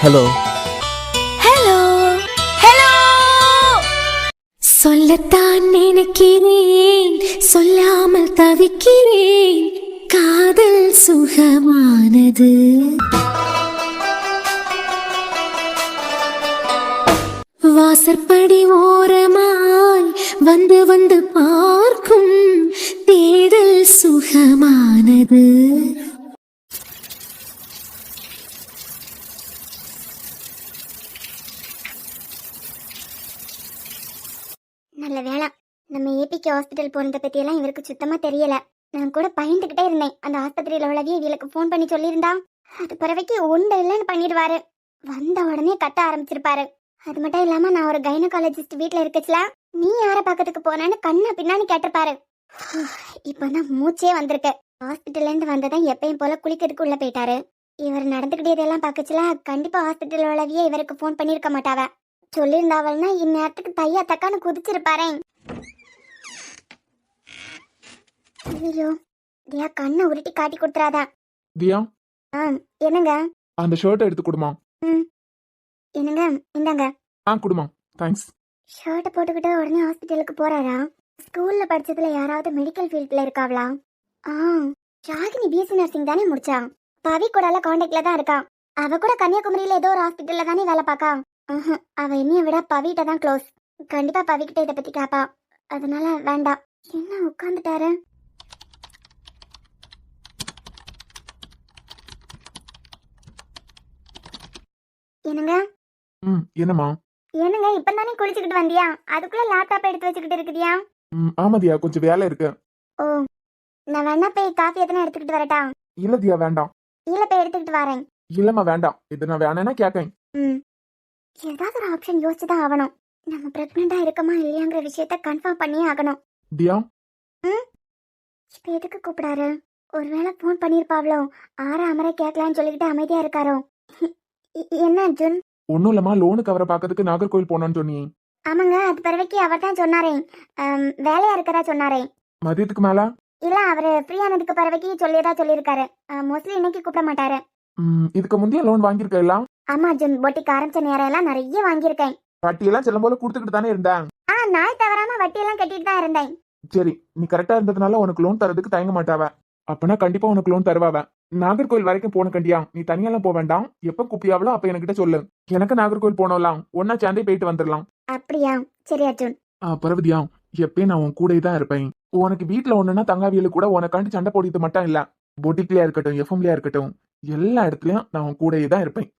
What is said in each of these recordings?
Hello. Hello hello. சொல்லத்தான் நினைக்கிறேன், சொல்லாமல் தவிக்கிறேன். காதல் சுகமானது. வாசற்படி ஓரமாய் வந்து வந்து பார்க்கும் தேடல் சுகமானது. நல்ல வேலை, நம்ம ஏபிகே ஹாஸ்பிட்டல் போனதை பற்றியெல்லாம் இவருக்கு சுத்தமாக தெரியல. நான் கூட பயந்துக்கிட்டே இருந்தேன். அந்த ஆஸ்பத்திரியில் உள்ளவே இவளுக்கு ஃபோன் பண்ணி சொல்லியிருந்தா அது பிறவைக்கு உண்டு இல்லைன்னு பண்ணிடுவாரு. வந்த உடனே கத்த ஆரம்பிச்சிருப்பாரு. அது மட்டும் இல்லாமல் நான் ஒரு கைனகாலஜிஸ்ட் வீட்டில் இருக்கச்சுல, நீ யாரை பார்க்கறதுக்கு போனான்னு கண்ணா பின்னான்னு கேட்டிருப்பாரு. இப்போ தான் மூச்சே வந்திருக்கு. ஹாஸ்பிட்டல்லேருந்து வந்ததான் எப்பயும் போல குளிக்கிறதுக்கு உள்ளே போயிட்டாரு. இவர் நடந்துக்கிட்டதெல்லாம் பார்க்கச்சுல கண்டிப்பாக ஹாஸ்பிட்டல் உள்ளவையே இவருக்கு ஃபோன் பண்ணியிருக்க மாட்டாவ. சொல்லியிருந்தாவல்னா இந்நேரத்துக்கு தையா தக்கான்னு குதிச்சிருப்பாரேன். ஐயோ, தியா கண்ணை உருட்டி காட்டி கொடுத்துறாதா. தியா, என்னங்க? அந்த ஷர்ட்டை எடுத்து கொடுமா. என்னங்க, இந்தாங்க. கொடுமா. தேங்க்ஸ். ஷர்ட்டை போட்டுக்கிட்டு உடனே ஹாஸ்பிட்டலுக்கு போறாரா? ஸ்கூல்ல படிச்சதுல யாராவது மெடிக்கல் ஃபீல்ட்ல இருக்காவளா? ஷாகினி பிஎஸ்சி நர்சிங் தானே முடிச்சா. பவி கூட கான்டாக்ட்ல தான் இருக்கா. அவ கூட கன்னியாகுமரியில ஏதோ ஒரு ஹாஸ்பிட்டல்ல தானே வேலை பார்க்கா. அவ என்னைய விட பவிட்ட தான் க்ளோஸ். கண்டிப்பா பவிக்கிட்ட இதை பத்தி கேப்பா. அதனால வேண்டாம். என்ன உட்காந்துட்டாரு? என்னங்க? என்னம்மா? என்னங்க, இப்பதானே குளிச்சுக்கிட்டு வந்தியா? அதுக்குள்ள லேப்டாப் எடுத்து வச்சுக்கிட்டு இருக்குதியா? ஆமா தியா, கொஞ்சம் வேலை இருக்கு. ஓ, நான் வேணா போய் காஃபி எத்தனை எடுத்துக்கிட்டு வரட்டா? இல்ல தியா, வேண்டாம். இல்ல, போய் எடுத்துக்கிட்டு வரேன். இல்லம்மா, வேண்டாம். இது நான் வேணேன்னா கேட்கேன். ஏதாவது ஒரு ஆப்ஷன் யோசிச்சுதான் ஆகணும். நம்ம பிரெக்னெண்டா இருக்கமா இல்லையாங்கிற விஷயத்த கன்ஃபார்ம் பண்ணியே ஆகணும். தியா, இப்ப எதுக்கு கூப்பிடாரு? ஒருவேளை போன் பண்ணிருப்பாவளோ, அமர கேட்கலான்னு சொல்லிக்கிட்டு அமைதியா இருக்காரோ? என்ன அர்ஜுன்? ஒன்னும் இல்லம்மா, லோனு கவரை பாக்கிறதுக்கு நாகர்கோவில் போனோன்னு சொன்னியே. ஆமாங்க, அது பிறவைக்கு அவர் தான் சொன்னாரே. வேலையா இருக்கிறதா சொன்னாரே. மதியத்துக்கு மேல? இல்ல, அவரு ஃப்ரீயானதுக்கு பிறவைக்கு சொல்லியதா சொல்லியிருக்காரு. மோஸ்ட்லி இன்னைக்கு கூப்பிட மாட்டாரு. இதுக்கு முந்தைய லோன் வாங்கியிருக்க எல்லாம்? ஆமா அர்ஜுன், பொட்டிக்கு ஆரம்பிச்ச நேரம் எல்லாம் நிறைய வாங்கியிருக்கேன். வட்டி எல்லாம் செல்லும் போல கொடுத்துக்கிட்டு தானே இருந்தேன். நாய் தவறாம வட்டி எல்லாம் கட்டிட்டு தான் இருந்தேன். சரி, நீ கரெக்டா இருந்ததுனால உனக்கு லோன் தரதுக்கு தயங்க மாட்டாவ. அப்பனா கண்டிப்பா உனக்கு லோன் தருவாவ. நாகர்கோவில் வரைக்கும் போன கண்டியா, நீ தனியெல்லாம் போக வேண்டாம். எப்ப கூப்பியாவளோ அப்ப என்கிட்ட சொல்லு. எனக்கு நாகர்கோவில் போனோம்லாம், ஒன்னா சேர்ந்தே போயிட்டு வந்துடலாம். அப்படியா? சரி அர்ஜுன். பரவதியா, எப்பயும் நான் உன் கூட தான் இருப்பேன். உனக்கு வீட்டுல ஒண்ணுன்னா தங்காவியலு கூட உனக்காண்டி சண்டை போடிட்டு மட்டும் இல்ல, பொட்டிக்லயா இருக்கட்டும், எஃப்எம்லயா இருக்கட்டும், எல்லா இடத்துலயும் நான் உன் கூடயே தான் இருப்பேன்.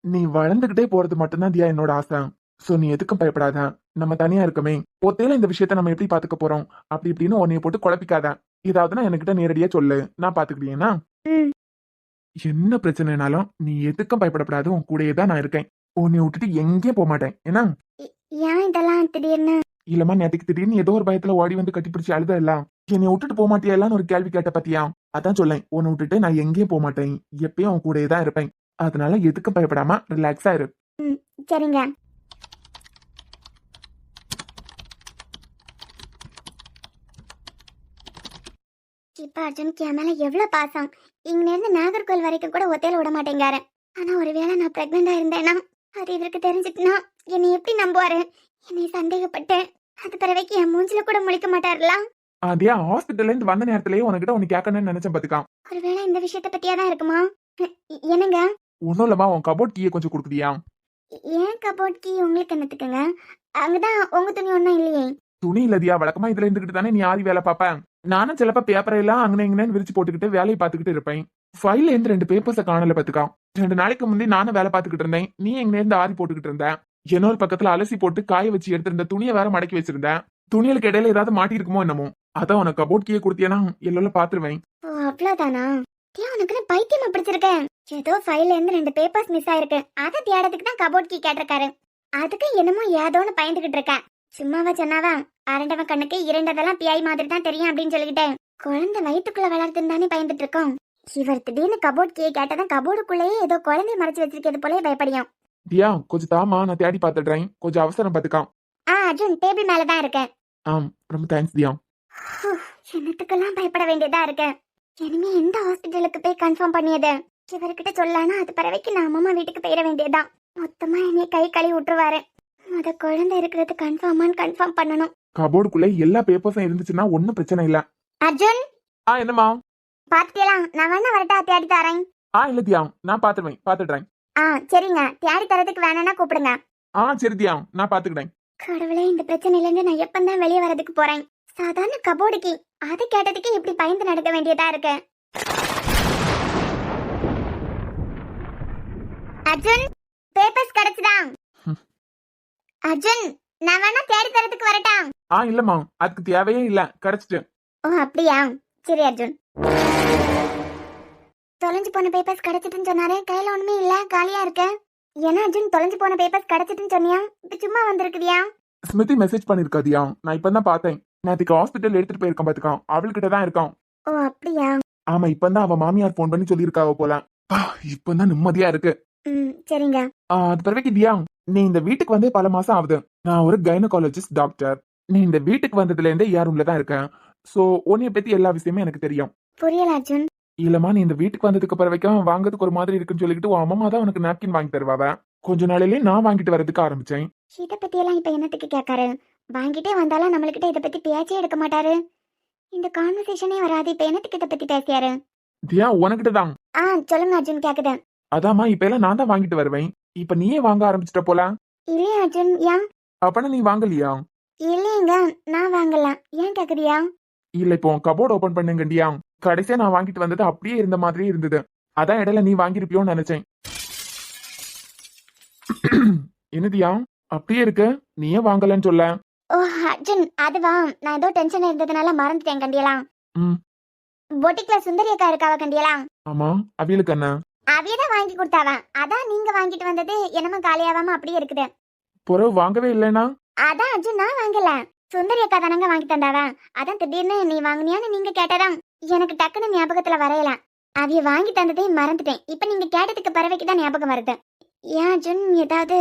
நீ வளர்ந்துகிட்டே போறது மட்டும்தான் தியா என்னோட ஆசை. சோ நீ எதுக்கும் பயப்படாத. நம்ம தனியா இருக்கமே, ஒத்தையில இந்த விஷயத்த நம்ம எப்படி பாத்துக்க போறோம் அப்படி இப்படின்னு உன்னைய போட்டு குழப்பிக்காத. ஏதாவதுன்னா என்கிட்ட நேரடியா சொல்லு, நான் பாத்துக்கிட்டேன்னா. என்ன பிரச்சனைனாலும் நீ எதுக்கும் பயப்படப்படாது, உன் கூடயே தான் நான் இருக்கேன். உன்னை விட்டுட்டு எங்கேயும் போக மாட்டேன். ஏன்னா ஏன் இதெல்லாம் திடீர்னு? இல்லம்மா, நேற்றுக்கு திடீர்னு ஏதோ ஒரு பயத்துல ஓடி வந்து கட்டிப்பிடிச்சு அழுத இல்ல, என்னை விட்டுட்டு போக மாட்டியான்னு ஒரு கேள்வி கேட்ட பத்தியா? அதான் சொல்லேன், உன்னை விட்டுட்டு நான் எங்கேயும் போக மாட்டேன், எப்பயும் உன் கூடயே தான் இருப்பேன். அதனால எதுக்கும் பயப்படாம ரிலாக்ஸா இரு. சரிங்க. இப்ப அர்ஜுனுக்கு என் மேல எவ்வளவு பாசம். இங்க இருந்து நாகர்கோவில் வரைக்கும் கூட ஒத்தையில விட மாட்டேங்காரு. ஆனா ஒருவேளை நான் பிரெக்னெண்டா இருந்தேன்னா, அது இவருக்கு தெரிஞ்சுட்டுனா என்னை எப்படி நம்புவாரு? என்னை சந்தேகப்பட்டு அது பிறவைக்கு என் மூஞ்சில கூட முழிக்க மாட்டாருல. அதே ஹாஸ்பிட்டல்ல இருந்து வந்த நேரத்திலேயே உனக்கிட்ட உனக்கு கேட்கணும்னு நினைச்சேன் பாத்துக்கா. ஒருவேளை இந்த விஷயத்த பத்தியாதான் இருக்குமா? என்னங்க? ஒன்னும் இல்லம்மா, உன் கபோர்ட் கீயை கொஞ்சம் கொடுக்குறியா? ஏன் கபோர்ட் கீ உங்களுக்கு என்னத்துக்குங்க? அங்கதான் உங்க துணி ஒண்ணும் இல்லையே. துணி இல்லதியா, வழக்கமா இதுல இருந்துகிட்டு தானே நீ ஆதி வேலை பாப்பேன். நானும் சிலப்ப பேப்பரை எல்லாம் அங்கே இங்கன்னு விரிச்சு போட்டுக்கிட்டு வேலையை பார்த்துக்கிட்டு இருப்பேன். ஃபைல்ல இருந்து 2 பேப்பர்ஸை காணல பாத்துக்கா. 2 நாளைக்கு முந்தி நானும் வேலை பார்த்துக்கிட்டு இருந்தேன், நீ எங்க இருந்து ஆரி போட்டுக்கிட்டு இருந்தேன். இன்னொரு பக்கத்துல அலசி போட்டு காய வச்சு எடுத்திருந்த துணியை வேற மடக்கி வச்சிருந்தேன். துணிகளுக்கு இடையில ஏதாவது மாட்டி இருக்குமோ என்னமோ, அதான் உனக்கு கபோர்ட் கீயை கொடுத்தியனா எல்லாம் பாத்துருவேன். அவ்வளவுதானா? உனக்கு பைத்தியமா பிடிச்சிருக்கேன். ஏதோ ஃபைல்ல இருந்து 2 பேப்பர்ஸ் மிஸ் ஆயிருக்கு, அதை தேடத்துக்கு தான் கபோர்ட் கீ கேட்டிருக்காரு. அதுக்கு என்னமோ ஏதோன்னு பயந்துகிட்டு இருக்கேன். சும்மாவா சொன்னாவா? அரண்டவன் கண்ணுக்கு இரண்டதெல்லாம் பியாய் மாதிரி தான் தெரியும் அப்படின்னு சொல்லிக்கிட்டேன். குழந்தை வயிற்றுக்குள்ள வளர்த்துன்னு தானே பயந்துட்டு இருக்கோம். இவர் திடீர்னு கபோர்ட் கீயை கேட்டதான் கபோர்டுக்குள்ளேயே ஏதோ குழந்தைய மறைச்சு வச்சிருக்கிறது போல பயப்படியும். தியா, கொஞ்சம் தாமா, நான் தேடி பாத்துடுறேன். கொஞ்சம் அவசரம் பாத்துக்கா. அர்ஜுன், டேபிள் மேலதான் இருக்கேன். ரொம்ப தேங்க்ஸ் தியா. என்னத்துக்கெல்லாம் பயப்பட வேண்டியதா இருக்கு. இனிமே எந்த ஹாஸ்பிட்டலுக்கு போய் கன்ஃபார்ம் பண்ணியது? இவர்கிட்ட சொல்லானா அது பறவைக்கு நான் அம்மா வீட்டுக்கு போயிட வேண்டியதுதான். மொத்தமா என்னைய கை கழுவி விட்டுருவாரு. முத குழந்தை இருக்கிறது கன்ஃபார்மான்னு கன்ஃபார்ம் பண்ணணும். கபோர்டுக்குள்ள எல்லா பேப்பர்ஸும் இருந்துச்சுன்னா ஒன்னும் பிரச்சனை இல்ல. அர்ஜுன் என்னமா? பாத்துக்கலாம், நான் வேணா வரட்டா தேடி தரேன். இல்ல தியா, நான் பாத்துடுறேன். சரிங்க, தேடி தரதுக்கு வேணானா கூப்பிடுங்க. சரி தியா, நான் பாத்துக்கிறேன். கடவுளே, இந்த பிரச்சனையில இருந்து நான் எப்பந்தான் வெளியே வரதுக்கு போறேன்? சாதாரண கபோர்டுக்கு அதை கேட்டதுக்கு இப்படி பயந்து நடக்க வேண்டியதா இருக்கு. அர்ஜுன், பேப்பர்ஸ் கிடைச்சதா? அர்ஜுன், நான் வேணா தேடி தரதுக்கு வரட்டா? இல்லம்மா, அதுக்கு தேவையே இல்ல, கிடைச்சிட்டு. ஓ அப்படியா, சரி அர்ஜுன். தொலைஞ்சு போன பேப்பர்ஸ் கிடைச்சிட்டுன்னு சொன்னாரு, கையில ஒண்ணுமே இல்ல, காலியா இருக்கு. ஏன்னா அர்ஜுன், தொலைஞ்சு போன பேப்பர்ஸ் கிடைச்சிட்டுன்னு சொன்னியா, இப்ப சும்மா வந்திருக்குதியா? ஸ்மிருதி மெசேஜ் பண்ணிருக்காதியா, நான் இப்பதான் பார்த்தேன். நேத்துக்கு ஹாஸ்பிட்டல் எடுத்துட்டு போயிருக்கான் பாத்துக்கான், அவள்கிட்ட தான் இருக்கான். ஓ அப்படியா? ஆமா, இப்பதான் அவ மாமியார் போன் பண்ணி சொல்லியிருக்காவ போல. இப்பதான் நிம்மதியா இருக்கு. சரிங்க. அது பிறகு தியா, நீ இந்த வீட்டுக்கு வந்து பல மாசம் ஆகுது. நான் ஒரு கைனகாலஜிஸ்ட் டாக்டர். நீ இந்த வீட்டுக்கு வந்ததுல இருந்தே யார் ரூம்ல தான் இருக்கேன். சோ உன்னைய பத்தி எல்லா விஷயமும் எனக்கு தெரியும். புரியல அர்ஜுன். இல்லம்மா, நீ இந்த வீட்டுக்கு வந்ததுக்கு பிறகு வாங்குறதுக்கு ஒரு மாதிரி இருக்குன்னு சொல்லிட்டு உன் அம்மா தான் உனக்கு நாப்கின் வாங்கி தருவாவ. கொஞ்ச நாளிலே நான் வாங்கிட்டு வரதுக்கு ஆரம்பிச்சேன். இத பத்தி எல்லாம் இப்ப என்னத்துக்கு கேட்காரு? வாங்கிட்டே வந்தாலும் நம்மளுக்கிட்ட இத பத்தி பேச்சே எடுக்க மாட்டாரு. இந்த கான்வர்சேஷனே வராது, இப்ப என்னத்துக்கு இத பத்தி பேசியாரு? தியா, உனக்கிட்ட தான். சொல்லுங்க அர்ஜுன், கேக்குது. அதாம்மா, இப்ப எல்லாம் நான் தான் வாங்கிட்டு வருவேன். இப்ப நீயே வாங்க ஆரம்பிச்சிட்ட போல. இல்லையா அர்ஜுன், ஏன்? அப்பனா நீ வாங்கலையா? இல்லையங்க, நான் வாங்கல. ஏன் கேக்குறியா? இல்ல, இப்போ கபோர்ட் ஓபன் பண்ணுங்கண்டியா, கடைசியா நான் வாங்கிட்டு வந்தது அப்படியே இருந்த மாதிரியே இருந்தது. அதான் இடையில நீ வாங்கிருப்பியோன்னு நினைச்சேன். என்னதியா அப்படியே இருக்கு, நீயே வாங்கலன்னு சொல்ல? ஓ அர்ஜுன், அதுவா, நான் ஏதோ டென்ஷன் இருந்ததுனால மறந்துட்டேன் கண்டியலாம். பொட்டிக்ல சுந்தரி அக்கா இருக்காவ கண்டியலாம். ஆமா, அவியலுக்கு என்ன? அவியதான் வாங்கி கொடுத்தாவ. அதான் நீங்க வாங்கிட்டு வந்தது என்னமோ காலியாவாம அப்படியே இருக்குது. பொறவு வாங்கவே இல்லைனா? அதான் அர்ஜுன், நான் வாங்கல, சுந்தரி அக்கா தானங்க வாங்கி தந்தாவ. அதான் திடீர்னு நீ வாங்கினியான்னு நீங்க கேட்டதான் எனக்கு டக்குன்னு ஞாபகத்துல வரையல. அவிய வாங்கி தந்ததே மறந்துட்டேன். இப்ப நீங்க கேட்டதுக்கு பறவைக்குதான் ஞாபகம் வருது. ஏன் அர்ஜுன், ஏதாவது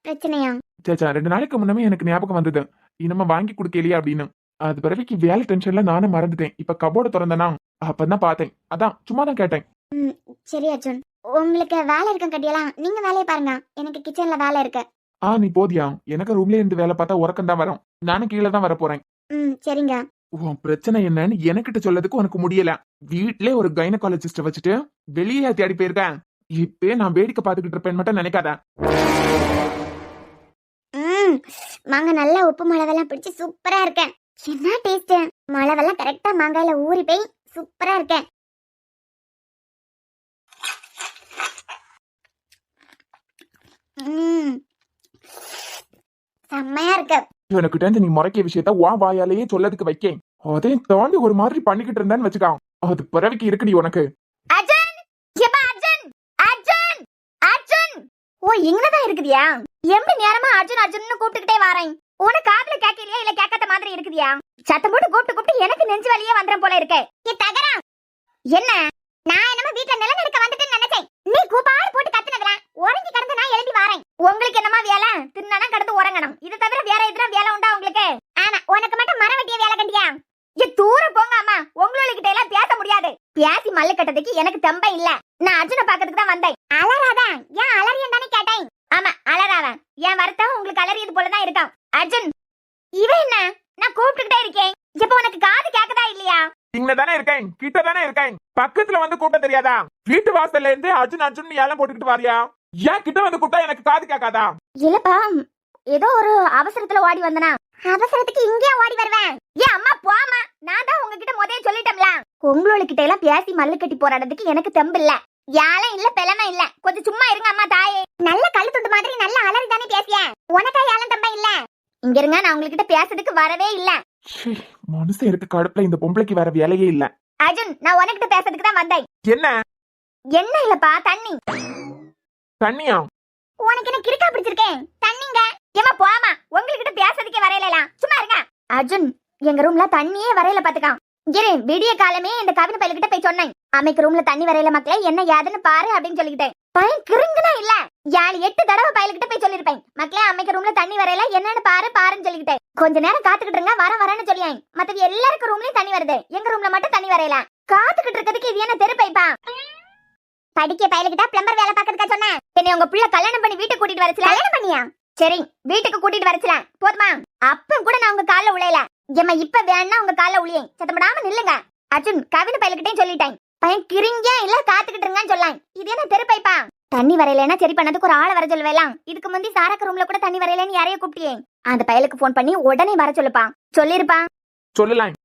பிரச்சனையா? சேச்சா, 2 நாளைக்கு முன்னமே எனக்கு ஞாபகம் வந்தது, இனிமே வாங்கி கொடுக்கலையா அப்படின்னு. அது பிறவைக்கு வேலை டென்ஷன்ல நானும் மறந்துட்டேன். இப்ப கபோர்டு திறந்தனா அப்பதான் பார்த்தேன். அதான் சும்மா தான் கேட்டேன். சரி அர்ஜுன், உங்களுக்கு வேலை இருக்கும் கட்டியலாம், நீங்க வேலையை பாருங்க. எனக்கு கிச்சன்ல வேலை இருக்கு. நீ போதியா, எனக்கு ரூம்ல இருந்து வேலை பார்த்தா உறக்கம் தான் வரும். நானும் கீழே தான் வர போறேன். சரிங்க. உன் பிரச்சனை என்னன்னு எனக்கிட்ட சொல்லதுக்கு உனக்கு முடியல. வீட்லயே ஒரு கைனகாலஜிஸ்ட வச்சுட்டு வெளியே தேடி போயிருக்கேன். இப்பே நான் வேடிக்கை பார்த்துக்கிட்டு இருப்பேன் மட்டும் நினைக்காத. மாங்க நல்லா உப்பு மிளவெல்லாம் பிடிச்சி சூப்பரா இருக்கேன். என்ன டேஸ்ட்! மிளவெல்லாம் கரெக்டா மாங்காயில ஊறி போய் சூப்பரா இருக்கேன். செம்மையா இருக்கு. எனக்கிட்ட இருந்து நீ முறைக்கிய விஷயத்த வா வாயாலேயே சொல்லதுக்கு வைக்கேன். அதே தாண்டி ஒரு மாதிரி பண்ணிக்கிட்டு இருந்தான்னு வச்சுக்கான், அது பிறவிக்கு இருக்குடி உனக்கு. அர்ஜுன், எப்பா அர்ஜுன், அர்ஜுன், அர்ஜுன். ஓ, இங்கதான் இருக்குதியா? எப்படி நேரமா அர்ஜுன் அர்ஜுன்னு கூப்பிட்டுக்கிட்டே வரேன். உனக்கு காதுல கேட்கலையா இல்ல கேட்காத மாதிரி இருக்குதியா? சத்தம் போட்டு கூப்பிட்டு எனக்கு நெஞ்சு வலியே வந்துடும் போல இருக்கே. தகரா என்ன? நான் என்னமா வீட்டுல நிலநடுக்க வந்துட்டேன்னு நினைச்சேன். நீ கூப்பாடு போட்டு கத்துனதுல உறங்கி கிடந்து நான் எழுப்பி வரேன். உங்களுக்கு என்னமா வேலை? தின்னானா கடந்து உறங்கணும். இது தவிர வேற எதுனா வேலை உண்டா உங்களுக்கு? ஆனா உனக்கு மட்டும் மரம் வெட்டிய வேலை கண்டியா? தூரம் போங்க அம்மா, உங்ககிட்ட எல்லாம் பேச முடியாது. பேசி மல்லு கட்டதுக்கு எனக்கு தெம்ப இல்ல. நான் அர்ஜுனை பாக்கிறதுக்கு தான் வந்தேன். அலறாதா? ஏன் அலறியன் தானே கேட்டேன். ஆமா, அலறாவன். என் வருத்தம் உங்களுக்கு அலறியது போலதான் இருக்கான். அர்ஜுன், இவன் என்ன? நான் கூப்பிட்டுக்கிட்டே இருக்கேன். இப்ப உனக்கு காது கேட்கதா இல்லையா? இங்க தானே இருக்கேன், கிட்ட தானே இருக்கேன். பக்கத்துல வந்து கூட்ட தெரியாதா? வீட்டு வாசல்ல இருந்து அர்ஜுன் அர்ஜுன் ஏலம் போட்டுக்கிட்டு வாரியா? ஏன் கிட்ட வந்து கூட்டா எனக்கு காது கேட்காதா? இல்லப்பா, ஏதோ ஒரு அவசரத்துல ஓடி வந்தனா. அவசரத்துக்கு இங்கே ஓடி வருவேன். ஏன் அம்மா போமா, நான் தான் உங்ககிட்ட முதல்ல சொல்லிட்டேன்ல. உங்களுக்கிட்ட எல்லாம் பேசி மல்லு கட்டி போராடுறதுக்கு எனக்கு தெம்பு இல்ல. யாரும் இல்ல, பெலமா இல்ல. கொஞ்சம் சும்மா இருங்க அம்மா தாயே. நல்ல கல்லு துண்டு மாதிரி நல்ல அலறி தானே பேசிய. உனக்கா யாரும் தெம்பா இல்ல. இங்க இருங்க, நான் உங்ககிட்ட பேசுறதுக்கு வரவே இல்ல. மனுஷன் இருக்கு கடுப்புல இந்த பொம்பளைக்கு வேற வேலையே இல்ல. அர்ஜுன், நான் உனக்கிட்ட பேசுறதுக்கு தான் வந்தேன். என்ன? என்ன இல்லப்பா, தண்ணி. தண்ணியா? உனக்கு என்ன கிறுக்கா பிடிச்சிருக்கேன்? தண்ணிங்க. ஏமா போமா, உங்ககிட்ட பேசுறதுக்கே வரையல. சும்மா இருங்க. அர்ஜுன், எங்க ரூம்ல தண்ணியே வரையல பாத்துக்கான். இரு, விடிய காலமே இந்த கவின பையன்கிட்ட போய் சொன்னேன், அம்மைக்கு ரூம்ல தண்ணி வரையல மக்களே, என்ன ஏதுன்னு பாரு அப்படின்னு சொல்லிக்கிட்டேன். பையன் கிறுங்குனா இல்ல, 7-8 தடவை பையன்கிட்ட போய் சொல்லிருப்பேன், மக்களே அம்மைக்கு ரூம்ல தண்ணி வரையல, என்னன்னு பாருன்னு சொல்லிக்கிட்டேன். கொஞ்ச நேரம் காத்துக்கிட்டு இருங்க, வரேன்னு சொல்லியேன். மத்தவ எல்லாருக்கும் ரூம்லயும் தண்ணி வருது, எங்க ரூம்ல மட்டும் தண்ணி வரையல. காத்துக்கிட்டு இருக்கிறதுக்கு இது என்ன தெரு பைப்பா? படிக்க பயலுக்கிட்ட பிளம்பர் வேலை பார்க்கறதுக்கா சொன்னேன். என்னை உங்க பிள்ளை கல்யாணம் பண்ணி வீட்டுக்கு கூட்டிட்டு வரச்சுல. கல்யாணம் பண்ணியா? சரி, வீட்டுக்கு கூட்டிட்டு வரச்சுல போதுமா? அப்ப கூட நான் உங்க கால்ல உழையல. ஏமா இப்ப வேணா உங்க கால்ல உளியேன். சத்தப்படாம நில்லுங்க. அர்ஜுன் கவின் பயலுக்கிட்டே சொல்லிட்டேன். பையன் கிரிங்க இல்ல காத்துக்கிட்டு இருங்கன்னு சொல்லலாம். இது என்ன தெருப்பைப்பா? தண்ணி வரையிலன்னா சரி பண்ணதுக்கு ஒரு ஆளை வர சொல்லுவேலாம். இதுக்கு முந்தி சாரக்க ரூம்ல கூட தண்ணி வரையிலன்னு யாரையும் கூப்பிட்டியே. அந்த பயலுக்கு போன் பண்ணி உடனே வர சொல்லுப்பா. சொல்லிருப்பான். சொல்லலாம்.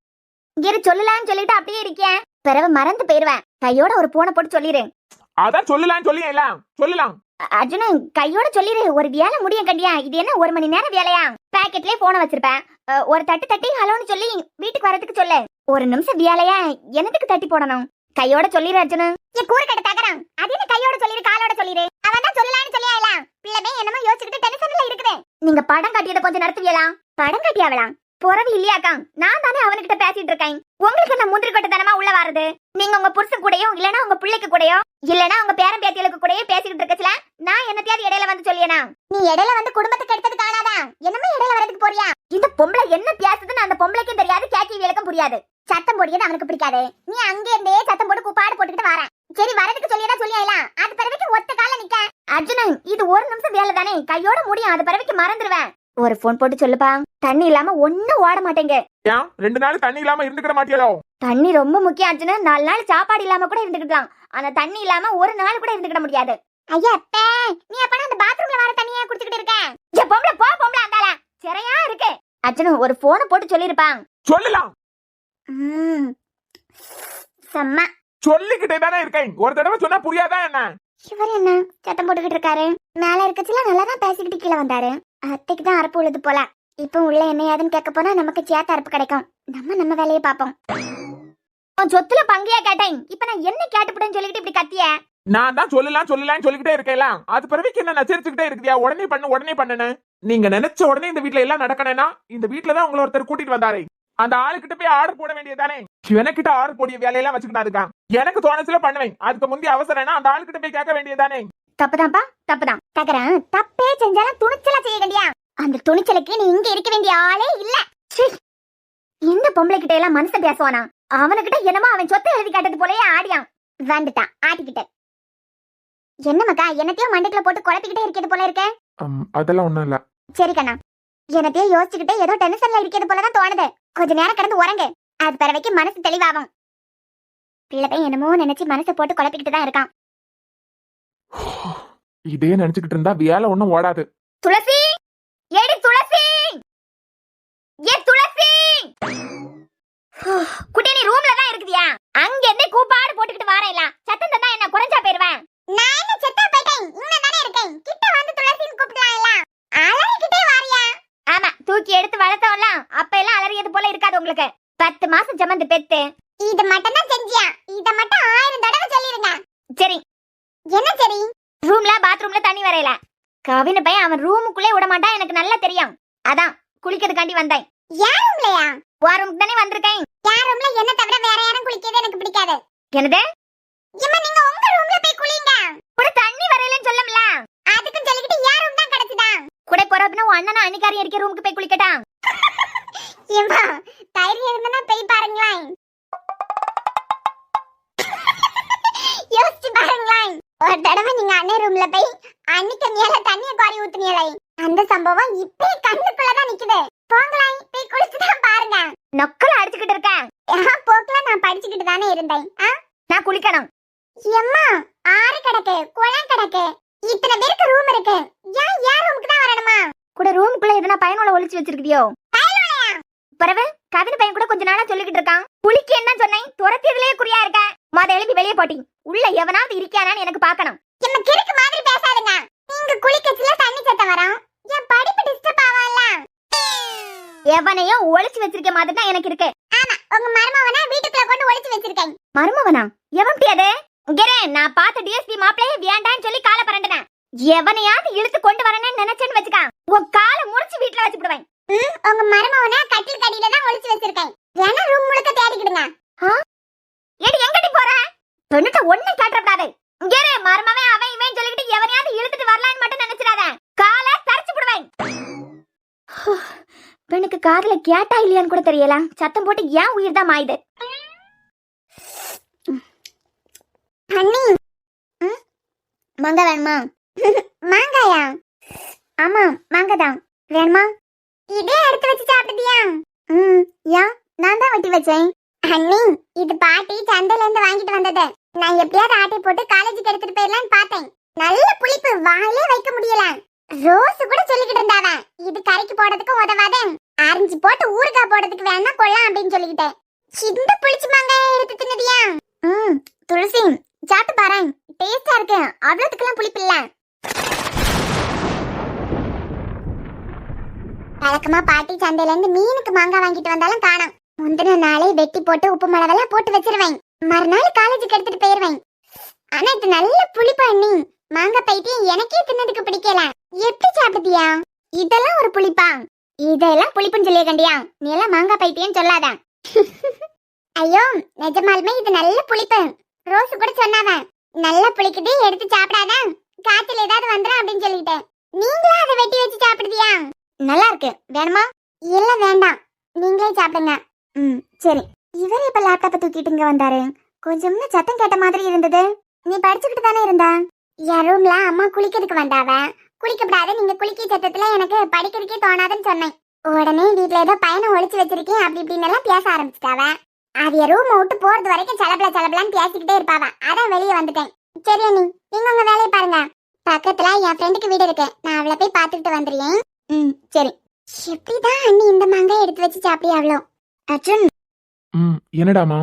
இரு சொல்லலாம்னு சொல்லிட்டு அப்படியே இருக்கேன். பிறகு மறந்து போயிருவேன். கையோட ஒரு போனை போட்டு சொல்லிரு. அதான் சொல்லலாம் சொல்லியல சொல்லலாம். அர்ஜுனு கையோட சொல்லிரு. ஒரு வேலை முடியும் கண்டியா. இது என்ன 1 மணி நேரம் வேலையா? பாக்கெட்லயே போனை வச்சிருப்பேன். ஒரு தட்டு தட்டி ஹலோன்னு சொல்லி வீட்டுக்கு வரதுக்கு சொல்லு. ஒரு நிமிஷம் வேலையா என்னத்துக்கு தட்டி போடணும்? கையோட சொல்லிரு அர்ஜுனு. ஏ கூறு கட்ட தகரம். அது என்ன கையோட சொல்லிரு காலோட சொல்லிரு. அவன் தான் சொல்லலாம்னு சொல்லியாயில. பிள்ளைமே என்னமோ யோசிச்சுக்கிட்டு டென்ஷன்ல இருக்குது. நீங்க படம் காட்டியத கொஞ்சம் நடத்துவீங்களா? படம் காட்டியாவலாம் போறது இல்லையாக்கா? நான் தானே அவன்கிட்ட பேசிட்டு இருக்கேன். உங்களுக்கு என்ன முந்திரி கொட்ட தனமா உள்ள வரது? நீங்க உங்க புருஷன் கூடயோ இல்லனா உங்க பிள்ளைக்கு கூடயோ இல்லனா உங்க பேரன் பேத்திகளுக்கு கூடயோ பேசிட்டு இருக்கச்சுல நான் என்னத்தையாவது இடையில வந்து சொல்லியனா? நீ இடையில வந்து குடும்பத்துக்கு எடுத்தது காணாதா? என்னமே இடையில வரதுக்கு போறியா? இந்த பொம்பளை என்ன பேசுதுன்னு அந்த பொம்பளைக்கும் தெரியாது, கேக்கிவியலுக்கும் புரியாது. சத்தம் போடியது அவனுக்கு பிடிக்காது. நீ அங்க இருந்தே சத்தம் போட்டு கூப்பாடு போட்டுக்கிட்டு வர. சரி வரதுக்கு சொல்லியதா சொல்லியாயில. அது பிறகு ஒத்த கால நிக்க. அர்ஜுனன் இது ஒரு நிமிஷம் வேலை தானே, கையோட முடியும். அது பிறகு மறந்துடுவேன். ஒரு போன் போட்டு சொல்லுப்பா. தண்ணி இல்லாம ஒண்ணும் ஓட மாட்டேங்க. ஏன் 2 நாள் தண்ணி இல்லாம இருந்துக்கிட மாட்டியோ? தண்ணி ரொம்ப முக்கியம் அர்ஜுனு. 4 நாள் சாப்பாடு இல்லாம கூட இருந்துக்கிடலாம். ஆனா தண்ணி இல்லாம ஒரு நாள் கூட இருந்துக்கிட முடியாது. ஐயா அப்பே, நீ அப்பனா அந்த பாத்ரூம்ல வர தண்ணியே குடிச்சிட்டு இருக்க? ஏ பொம்பளை போ, பொம்பளை அந்தால சரியா இருக்கு. அர்ஜுனு ஒரு போனை போட்டு சொல்லிருப்பான். சொல்லலாம். செம்ம சொல்லிக்கிட்டே தானே இருக்கேன். ஒரு தடவை சொன்னா புரியாதா என்ன? இவர் என்ன சத்தம் போட்டுக்கிட்டு இருக்காரு? மேல இருக்கச்சுல நல்லா தான் பேசிக்கிட்டு கீழே வந்தாரு. அத்தைக்கு தான் அரப்பு உழுது போல. இப்ப உள்ள என்ன ஏதுன்னு கேட்க போனா நமக்கு சேத்த அரப்பு கிடைக்கும். நம்ம வேலையை பாப்போம். சொத்துல பங்கையா கேட்டேன். இப்ப நான் என்ன கேட்டுப்படன்னு சொல்லிட்டு இப்படி கத்திய? நான் தான் சொல்லலாம் சொல்லிக்கிட்டே இருக்கேன். அது பிறகு என்ன நச்சரிச்சுக்கிட்டே இருக்குதியா? உடனே பண்ணுன்னு நீங்க நினைச்ச உடனே இந்த வீட்டுல எல்லாம் நடக்கணும்னா இந்த வீட்டுல தான் உங்களை ஒருத்தர் கூட்டிட்டு வந்தாரு. அந்த ஆளுகிட்ட போய் ஆர்டர் போட வேண்டியதானே? எனக்கிட்ட ஆர்டர் போடிய வேலையெல்லாம் வச்சுக்கிட்டாருக்கான். எனக்கு தோணச்சுல பண்ணுவேன். அதுக்கு முந்தி அவசரம்னா அந்த ஆளுகிட்ட போய் கேட்க வேண்டியதானே? தப்புதான்ப்பா தப்புதான். தகரம் தப்பே செஞ்சாலும் துணிச்சலா செய்ய வேண்டியா? அந்த துணிச்சலுக்கு நீ இங்க இருக்க வேண்டிய ஆளே இல்ல. இந்த பொம்பளை கிட்ட எல்லாம் மனசு பேசுவானா? அவனுக்கிட்ட என்னமோ அவன் சொத்தை எழுதி காட்டது போலயே ஆடியான். வந்துட்டான் ஆட்டிக்கிட்ட. என்ன மக்கா என்னத்தையும் மண்டைக்குள்ள போட்டு குழப்பிக்கிட்டே இருக்கிறது போல இருக்க? அதெல்லாம் ஒண்ணும் இல்ல. சரி கண்ணா, என்னத்தையும் யோசிச்சுக்கிட்டே ஏதோ டென்ஷன்ல இருக்கிறது போலதான் தோணுது. கொஞ்ச நேரம் கிடந்து உறங்கு. அது பிறவைக்கு மனசு தெளிவாகும். பிள்ளை என்னமோ நினைச்சு மனசை போட்டு குழப்பிக்கிட்டு தான் இருக்கான். இதே நினைச்சுக்கிட்டு இருந்தா வேலை ஒண்ணும் ஓடாது. துளசி ஏடி துளசி, ஏ துளசி குட்டி நீ ரூம்ல தான் இருக்குதியா? அங்க இருந்தே கூப்பாடு போட்டுக்கிட்டு வாரேல. சத்தம் தந்தா என்ன குறைஞ்சா போயிருவேன்? நான் என்ன செத்தா போயிட்டேன். இங்க தானே இருக்கேன். கிட்ட வந்து துளசின்னு கூப்பிடலாம்ல. அலறிக்கிட்டே வாரியா? ஆமா, தூக்கி எடுத்து வளர்த்தோம்ல அப்ப எல்லாம் அலறியது போல இருக்காது உங்களுக்கு. 10 மாசம் சுமந்து பெத்து இத மட்டும் தான் செஞ்சியா? இத மட்டும் 1000 தடவை சொல்லிருங்க. சரி என்ன சரி? ரூம்ல பாத்ரூம்ல தண்ணி வரையல. கவின பையன் அவன் ரூமுக்குள்ளே விட மாட்டான், எனக்கு நல்லா தெரியும். அதான் குளிக்கிறதுக்காண்டி வந்தேன். யார் ரூம்லயா? வா ரூமுக்கு தானே வந்திருக்கேன். யார் ரூம்ல என்ன தவிர வேற யாரும் குளிக்கிறது எனக்கு பிடிக்காது. என்னது? இம்மா நீங்க உங்க ரூம்ல போய் குளிங்க. கூட தண்ணி வரையலன்னு சொல்லம்ல. அதுக்கு சொல்லிக்கிட்டு யார் ரூம் தான் கிடைச்சதா? கூட போறப்பனா உன் அண்ணன் அன்னிக்காரி இருக்க ரூமுக்கு போய் குளிக்கட்டா? ஏம்மா தைரியம் இருந்தா போய் பாருங்களேன். யோசிச்சு பாருங்களேன். ஒரு தடவை நீங்க அண்ணன் ரூம்ல போய் அன்னிக்கு மேல தண்ணிய கோரி ஊத்துனீங்களே, அந்த சம்பவம் இப்பே கண்ணுக்குள்ளதான் நிக்குது. போங்களேன் போய் குளிச்சுதான் பாருங்க. நொக்கல அடிச்சுக்கிட்டு இருக்கேன். போக்கல நான் படிச்சுக்கிட்டு தானே இருந்தேன். நான் குளிக்கணும். எம்மா ஆறு கிடக்கு, குளம் கிடக்கு, இத்தனை பேருக்கு ரூம் இருக்கு. ஏன் யார் ரூமுக்கு தான் வரணுமா? கூட ரூமுக்குள்ள எதனா பயனோட ஒளிச்சு வச்சிருக்கியோ? பரவ கவின பையன் கூட கொஞ்ச நாளா சொல்லிக்கிட்டு இருக்கான். குளிக்க என்ன சொன்னேன்? துரத்தியதுலயே குறியா இருக்க. மத எழுப்பி வெளியே போட்டி. உள்ள எவனாவது இருக்கியானான்னு எனக்கு பாக்கணும். என்ன கிறுக்கு மாதிரி பேசாதுங்க. நீங்க குளிக்கச்சுல தண்ணி சத்தம் வரும். என் படிப்பு டிஸ்டர்ப் ஆவான்ல. எவனையும் ஒளிச்சு வச்சிருக்க மாதிரி தான் எனக்கு இருக்கு. ஆமா, உங்க மருமவனா வீட்டுக்குள்ள கொண்டு ஒளிச்சு வச்சிருக்கேன். மருமவனா? எவன் பியதே? இங்கரே நான் பார்த்த டிஎஸ்பி மாப்ளையே வேண்டான்னு சொல்லி காலை பரண்டனேன். எவனையாவது இழுத்து கொண்டு வரணும்னு நினைச்சேன்னு வச்சுக்க, உன் காலை முறிச்சு வீட்டுல வச்சு விடுவேன். உங்க மருமவனா கட்டில் கடியில தான் ஒளிச்சு வச்சிருக்கேன். ஏன்னா ரூம் முழுக்க தேடிக்கிடுங்க. ஏடி எங்கடி போற? பெண்ணுட்ட ஒண்ணு காட்டறப்படாதே. இங்கரே மருமவன் அவன் இவன் சொல்லிட்டு எவனையாவது இழுத்துட்டு வரலான்னு மட்டும் நினைச்சிடாத. காலை தரிச்சு விடுவேன். பெண்ணுக்கு காதுல கேட்டா இல்லையான்னு கூட தெரியல. சத்தம் போட்டு ஏன் உயிர் தான் மாயுது. அண்ணி மாங்காய் வேணுமா? மாங்காயா? ஆமா மாங்காய் தான். வேணுமா? இதே எடுத்து வச்சு சாப்பிடுதியா? யா நான் தான் வெட்டி வச்சேன். அண்ணி இது பாட்டி சந்தையில இருந்து வாங்கிட்டு வந்தது. நான் எப்படியாவது ஆட்டி போட்டு காலேஜுக்கு எடுத்துட்டு போயிடலான்னு பார்த்தேன். நல்ல புளிப்பு, வாயிலே வைக்க முடியல. ரோஸ் கூட சொல்லிக்கிட்டு இருந்தாவ இது கறிக்கு போடுறதுக்கு உதவாத, ஆரஞ்சு போட்டு ஊறுகாய் போடுறதுக்கு வேணா கொள்ளலாம் அப்படின்னு சொல்லிக்கிட்டேன். இந்த புளிச்சு மாங்காயை எடுத்து தின்னுதியா? துளசி சாப்பிட்டு பாரு, டேஸ்டா இருக்கு. அவ்வளவுக்குலாம் புளிப்பு இல்ல. வழக்கமா பாட்டி சந்தையில இருந்து மீனுக்கு மாங்காய் வாங்கிட்டு வந்தாலும் காணோம். முந்தின நாளே வெட்டி போட்டு உப்பு மிளகெல்லாம் போட்டு வச்சிருவேன். மறுநாள் காலேஜுக்கு எடுத்துட்டு போயிருவேன். ஆனா இது நல்ல புளிப்பா அண்ணி. மாங்காய் பைத்தியம் எனக்கே தின்னதுக்கு பிடிக்கல. எப்படி சாப்பிடுதியா? இதெல்லாம் ஒரு புளிப்பா? இதெல்லாம் புளிப்புன்னு சொல்லிய கண்டியா? நீ எல்லாம் மாங்காய் பைத்தியம் சொல்லாத. ஐயோ நிஜமாலுமே இது நல்ல புளிப்பு. ரோஸ் கூட சொன்னாவ நல்லா புளிக்குது, எடுத்து சாப்பிடாத, காய்ச்சல் ஏதாவது வந்துடும் அப்படின்னு சொல்லிட்டேன். நீங்களா அதை வெட்டி வச்சு சாப்பிடுதியா? நல்லா இருக்கு. வேணுமா? இல்ல வேண்டாம், நீங்களே சாப்பிடுங்க. சரி. இவர் இப்ப லேப்டாப்பை தூக்கிட்டு இங்க வந்தாரு. கொஞ்சம்னு சத்தம் கேட்ட மாதிரி இருந்தது. நீ படிச்சுக்கிட்டு தானே இருந்த? என் ரூம்ல அம்மா குளிக்கிறதுக்கு வந்தாவ. குளிக்கப்படாத, நீங்க குளிக்க சத்தத்துல எனக்கு படிக்கிறதுக்கே தோணாதுன்னு சொன்னேன். உடனே வீட்டுல ஏதோ பையனை ஒழிச்சு வச்சிருக்கேன் அப்படி இப்படின்னு எல்லாம் பேச ஆரம்பிச்சிட்டாவ. அதைய ரூம் விட்டு போறது வரைக்கும் சலபலான்னு பேசிக்கிட்டே இருப்பாவ. அதான் வெளியே வந்துட்டேன். சரி அண்ணி, நீங்க உங்க வேலையை பாருங்க. பக்கத்துல என் ஃப்ரெண்டுக்கு வீடு இருக்கு, நான் அவளை போய் பாத்துக்கிட்டு வந்துடுறேன். சரி. எப்படிதான் அண்ணி இந்த மாங்காய் எடுத்து வச்சு சாப்பிடியா? அவ்வளோ அர்ஜுன். என்னடாமா?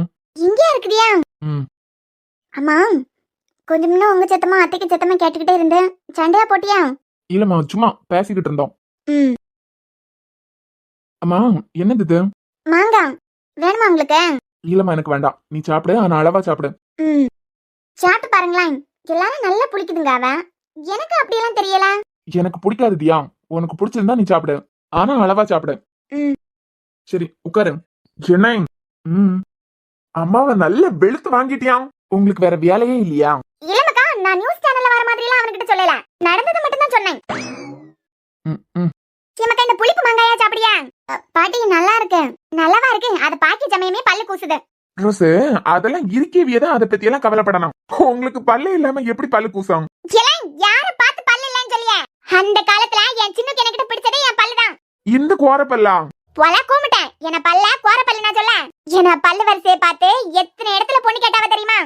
இங்கே இருக்குதியா? அம்மா கொஞ்சம் முன்ன உங்க சத்தமா அத்தைக்கு சத்தமா கேட்டுக்கிட்டே இருந்தேன். சண்டையா போட்டியா? இல்லம்மா, சும்மா பேசிக்கிட்டு இருந்தோம். அம்மா என்னது இது? மாங்காய் வேணுமா உங்களுக்கு? இல்லம்மா எனக்கு வேண்டாம், நீ சாப்பிடு. ஆனா அளவா சாப்பிடு. சாப்பிட்டு பாருங்களேன். எல்லாரும் நல்லா புளிக்குதுங்க. அவ எனக்கு அப்படியெல்லாம் தெரியல. எனக்கு பிடிக்காது தியா. உனக்கு பிடிச்சிருந்தா நீ சாப்பிடு, ஆனா அளவா சாப்பிடு. சரி உட்காரு. என்ன? அம்மாவை நல்ல வெளுத்து வாங்கிட்டியாம். உங்களுக்கு வேற வேலையே இல்லையா? இல்லமக்கா, நான் நியூஸ் சேனல்ல வர மாதிரி எல்லாம் அவன்கிட்ட சொல்லல. நடந்தது மட்டும் தான் சொன்னேன். சீமக்கா இந்த புளிப்பு மாங்காயா சாப்பிடியா? பாட்டி நல்லா இருக்கு. நல்லாவா இருக்கு. அத பாக்கி சமயமே பல்லு கூசுது. ரோஸ், அதெல்லாம் இருக்கேவியதான், அதை பத்தி எல்லாம் கவலைப்படணும். உங்களுக்கு பல்லு இல்லாம எப்படி பல்லு கூசும்? யார பார்த்து பல்லு இல்லன்னு சொல்லிய? அந்த காலத்துல என் சின்னுக்கு எனக்கிட்ட பிடிச்சதே என் பல்லுதான். இந்த கோரப்பல்லா? போல கூமிட்டேன். என்ன பல்ல கோரப்பல்லு நான் சொல்ல? என்ன பல்லு வரிசையை பார்த்து எத்தனை இடத்துல பொண்ணு கேட்டாவ தெரியுமா?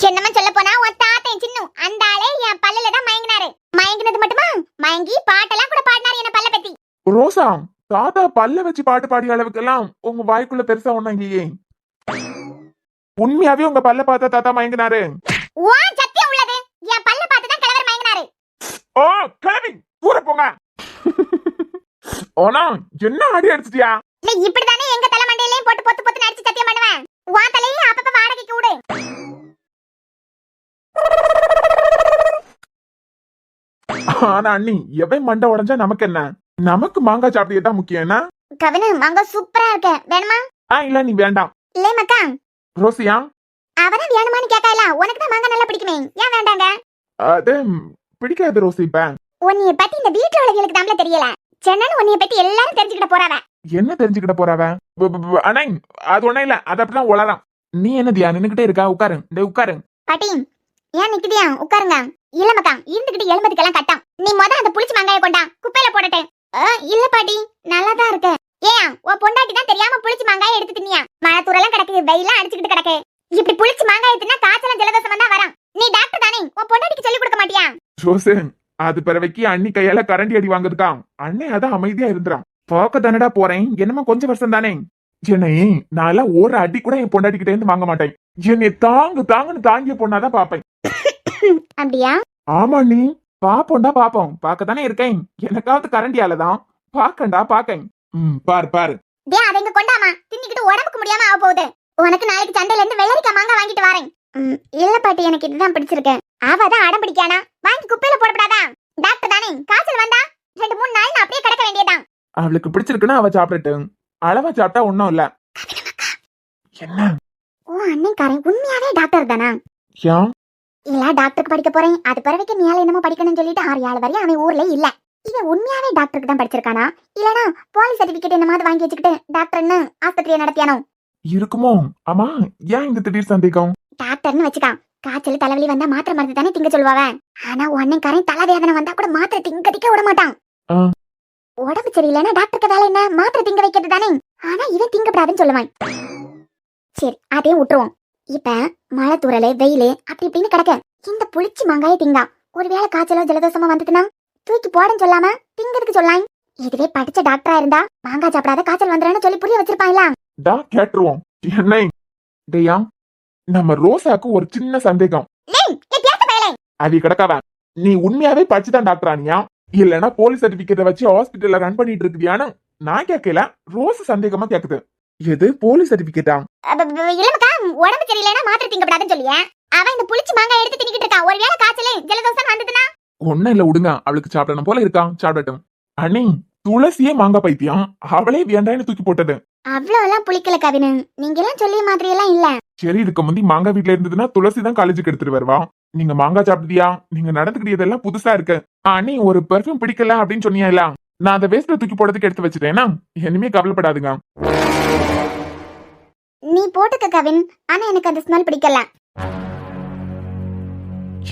என்னமா சொல்ல போனா உன் தாத்தன் சின்னு அந்த ஆளே என் பல்லுல தான் மயங்கினாரு. மயங்கினது மட்டுமா, மயங்கி பாட்டெல்லாம் கூட பாடினாரு என்ன பல்ல பத்தி. ரோசா, தாத்தா பல்ல வச்சு பாட்டு பாடிய அளவுக்கெல்லாம் உங்க வாய்க்குள்ள பெருசா ஒண்ணும் இல்லையே. உண்மையாவே உங்க பல்ல பார்த்தா தாத்தா மயங்கினாரு? சத்தியம் உள்ளது. என் பல்ல பார்த்து தான் கிழவர் மயங்கினாரு. ஓ கிளவி தூர போங்க. ஓனா என்ன அடி அடிச்சிட்டியா? இல்ல இப்படிதானே எங்க தலை மண்டையிலயும் போட்டு பொத்து பொத்து நடிச்சு சத்தியம் பண்ணுவேன். உன் தலையில அப்பப்ப வாடகைக்கு விடு. ஆனா அண்ணி, எவன் மண்டை உடைஞ்சா நமக்கு என்ன? நமக்கு மாங்காய் சாப்பிட்டே முக்கியம். என்ன கவினு, மாங்காய் சூப்பரா இருக்கு. வேணுமா? இல்ல நீ வேண்டாம். இல்ல மக்கா. ரோசியா அவன வேணுமான்னு கேட்டால, உனக்கு தான் மாங்காய் நல்லா பிடிக்குமே, ஏன் வேண்டாங்க? அது பிடிக்காது ரோசி. இப்ப உன்னைய பத்தி இந்த வீட்டுல உள்ளவங்களுக்கு தாம்ல தெரியல. சென்னன்னு உன்னைய பத்தி எல்லாரும் தெரிஞ்சுக்கிட்ட போறாவ. என்ன தெரிஞ்சுக்கிட்ட போறாவ? அண்ணா அது ஒண்ணும் இல்ல, அது அப்படிதான் உளறான். நீ என்ன தியா நின்னுகிட்டே இருக்கா? உட்காரு, உட்காரு. பாட்டி ஏன் நிக்குதியா? உட்காருங்க. இல்ல மக்கா, இருந்துகிட்டு எழும்பதுக்கெல்லாம் கட்டம். நீ அந்த புளிச்சு மாங்காய கொண்டா, குப்பையில போடட்டேன். இல்ல பாட்டி, நல்லாதான் இருக்கு. ஏன் உன் பொண்டாட்டி தான் தெரியாம புளிச்சு மாங்காய எடுத்து தின்னியா? மழை தூரெல்லாம் கிடக்கு, வெயிலாம் அடிச்சுக்கிட்டு கிடக்கு. இப்படி புளிச்சு மாங்காய தின்னா காய்ச்சலும் ஜலதோஷம் வந்தா வரும். நீ டாக்டர் தானே, உன் பொண்டாட்டிக்கு சொல்லி கொடுக்க மாட்டியா? ரோசு, அது பிறவைக்கு அண்ணி கையால கரண்டி அடி வாங்குதுக்கா. அண்ணே அதான் அமைதியா இருந்துறான். போக்க தானடா போறேன், என்னமா கொஞ்சம் வருஷம் தானே. என்னை நான் எல்லாம் ஒரு அடி கூட என் பொண்டாட்டி கிட்ட இருந்து வாங்க மாட்டேன். என்னை தாங்குன்னு தாங்கிய பொண்ணாதான் பாப்பேன். அப்படியா? ஆமா நீ பாப்போண்டா, பாப்போம். பாக்கத்தானே இருக்கேன். எனக்காவது கரண்டியாலதான் பாக்கண்டா பாக்கேன். பாரு பாரு. அதை இங்க கொண்டாமா, தின்னிக்கிட்டு உடம்புக்கு முடியாம ஆக போகுது. உனக்கு நாளைக்கு சண்டையில இருந்து வெள்ளரிக்காய் மாங்காய் வாங்கிட்டு வரேன். இல்ல பாட்டி, எனக்கு இதுதான் பிடிச்சிருக்கு. அவதான் அடம் பிடிக்கானா, வாங்கி குப்பையில போடப்படாதா? டாக்டர் தானே, காய்ச்சல் வந்தா 2-3 நாள் அப்படியே கிடக்க வேண்டியதான். அவளுக்கு பிடிச்சிருக்குன்னா அவ சாப்பிடட்டு. அளவா சாப்பிட்டா ஒண்ணும் இல்ல. என்ன? ஓ அண்ணன்காரன் உண்மையாவே டாக்டர் தானா? ஏன் இல்ல டாக்டருக்கு படிக்க போறேன், அது பிறகு மேல என்னமோ படிக்கணும்னு சொல்லிட்டு 6 வரையும் அவன் ஊர்ல இல்ல. இவன் உண்மையாவே டாக்டருக்கு தான் படிச்சிருக்கானா, இல்லனா போலீஸ் சர்டிபிகேட் என்னமாவது வாங்கி வச்சுக்கிட்டு டாக்டர்னு ஆஸ்பத்திரியை நடத்தியானோ? இருக்குமோ? ஆமா, ஏன் இந்த திடீர் சந்தேகம்? டாக்டர்னு வச்சுக்கான், காய்ச்சல் தலைவலி வந்தா மாத்திரை மருந்து தானே திங்க சொல்லுவாங்க. ஆனா உன்னைக்காரன் தலைவேதனை வந்தா கூட மாத்திரை திங்க விட மாட்டான். ஆ. உடம்பு சரியில்லைன்னா டாக்டருக்கு வேலை என்ன, மாத்திரை திங்க வைக்கிறது தானே. ஆனா இவன் திங்கப்படாதுன்னு சொல்லுவான். சரி அதையும் விட்டுருவோம். இப்ப மழை தூரலு வெயிலு அப்படி இப்படின்னு கிடக்க இந்த புளிச்சி மாங்காய திங்கா ஒருவேளை காய்ச்சலோ ஜலதோஷமோ வந்துட்டுனா தூக்கி போடன்னு சொல்லாம திங்கிறதுக்கு சொல்லாம். இதுவே படிச்ச டாக்டரா இருந்தா மாங்காய் சாப்பிடாத காய்ச்சல் வந்துடுன்னு சொல்லி புரிய வச்சிருப்பாங்களா. கேட்டுருவோம். என்ன டேயா, நம்ம ரோசாக்கு ஒரு சின்ன சந்தேகம். அது கிடக்காவ, நீ உண்மையாவே படிச்சுதான் டாக்டர் ஆனியா இல்லனா போலீஸ் சர்டிபிகேட்டை வச்சு ஹாஸ்பிட்டல்ல ரன் பண்ணிட்டு இருக்கியான்னு நான் கேட்கல, ரோஸ் சந்தேகமா கேக்குது. எது போலீஸ் சர்டிபிகேட்டா? இல்லமக்கா, உடம்பு சரியில்லைன்னா மாத்திரை திங்கப்படாதுன்னு சொல்லியே. அவன் இந்த புளிச்சி மாங்காய் எடுத்து தின்னுக்கிட்டு இருக்கான். ஒருவேளை காய்ச்சல் ஜலதோஷம் வந்துதுன்னா ஒன்னும் இல்ல விடுங்க, அவளுக்கு சாப்பிடணும் போல இருக்கான், சாப்பிடட்டும். அண்ணி துளசியே மாங்காய் பைத்தியம், அவளே வேண்டான்னு தூக்கி போட்டது. அவ்வளவு எல்லாம் புளிக்கல கவினு, நீங்க எல்லாம் சொல்லிய மாதிரி எல்லாம் இல்ல. சரி, இதுக்கு முந்தி மாங்காய் வீட்டுல இருந்ததுன்னா துளசி தான் காலேஜுக்கு எடுத்துட்டு வருவா. நீங்க மாங்காய் சாப்பிட்டியா? நீங்க நடந்துக்கிட்டதெல்லாம் புதுசா இருக்கு. அண்ணி ஒரு பெர்ஃபியூம் பிடிக்கல அப்படின்னு சொன்னியா இல்ல, நான் அதை வேஸ்ட்ல தூக்கி போடுறதுக்கு எடுத்து வச்சுட்டேன்னா இனிமே கவலைப்படாதுங்க. நீ போட்டுக்க கவின், ஆனா எனக்கு அந்த ஸ்மெல் பிடிக்கல.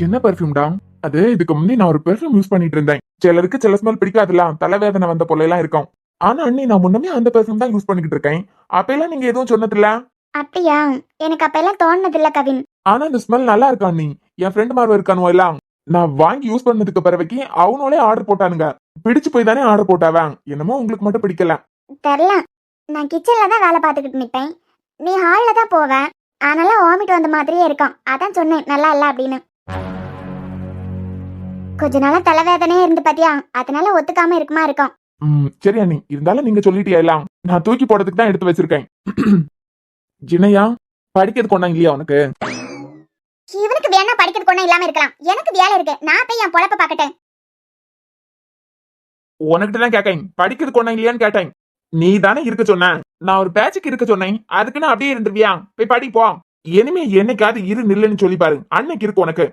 என்ன பெர்ஃபியூம்டா அது? இதுக்கு முந்தி நான் ஒரு பெர்ஃபியூம் யூஸ் பண்ணிட்டு இருந்தேன். சிலருக்கு சில ஸ்மெல் பிடிக்காதுல, தலைவேதனை வந்த போல எல்லாம் இருக்கும். ஆனா அண்ணி நான் முன்னமே அந்த பெர்ஃபியூம் தான் யூஸ் பண்ணிக்கிட்டு இருக்கேன். அப்பெல்லாம் நீங்க எதுவும் சொன்னதில்ல. அப்படியா? எனக்கு அப்ப எல்லாம் தோணுனது இல்ல கவின். ஆனா இந்த ஸ்மெல் நல்லா இருக்கா அண்ணி? என் ஃப்ரெண்ட் மார்வ இருக்கானோ எல்லாம் நான் வாங்கி யூஸ் பண்ணதுக்கு பிறகு அவனோட ஆர்டர் போட்டானுங்க. பிடிச்சு போய் தானே ஆர்டர் போட்டாவ, என்னமோ உங்களுக்கு மட்டும் பிடிக்கல. தெரியல, நான் கிச்சன்ல தான் வேலை பார்த்துக்கிட்டு நிப்பேன், நீ ஹால்ல தான் போவ. அதனால வாமிட் வந்த மாதிரியே இருக்கும், அதான் சொன்னேன் நல்லா இல்ல அப்படின்னு. கொஞ்ச நாளா தலைவேதனையே இருந்து பாத்தியா, அதனால ஒத்துக்காம இருக்குமா இருக்கும். சரி அண்ணி, இருந்தாலும் நீங்க சொல்லிட்டியா எல்லாம், நான் தூக்கி போடுறதுக்கு தான் எடுத்து வச்சிருக்கேன். ஜினையா, படிக்கிறது கொண்டாங்க இல்லையா உனக்கு? இவனுக்கு வேணா படிக்கிறது கொண்டா இல்லாம இருக்கலாம், எனக்கு வேலை இருக்கு, நான் போய் என் பொழப்ப பாக்கட்டேன். உனக்கிட்ட தான் கேட்டேன், படிக்கிறது கொண்டாங்க இல்லையான்னு கேட்டேன். நீ தானே இருக்க சொன்ன, நான் ஒரு பேட்சுக்கு இருக்க சொன்னேன், அதுக்குன்னு அப்படியே இருந்துருவியா? போய் படி போ. இனிமே என்னைக்காவது இரு நில்லுன்னு சொல்லி பாரு, அன்னைக்கு இருக்கு உனக்கு.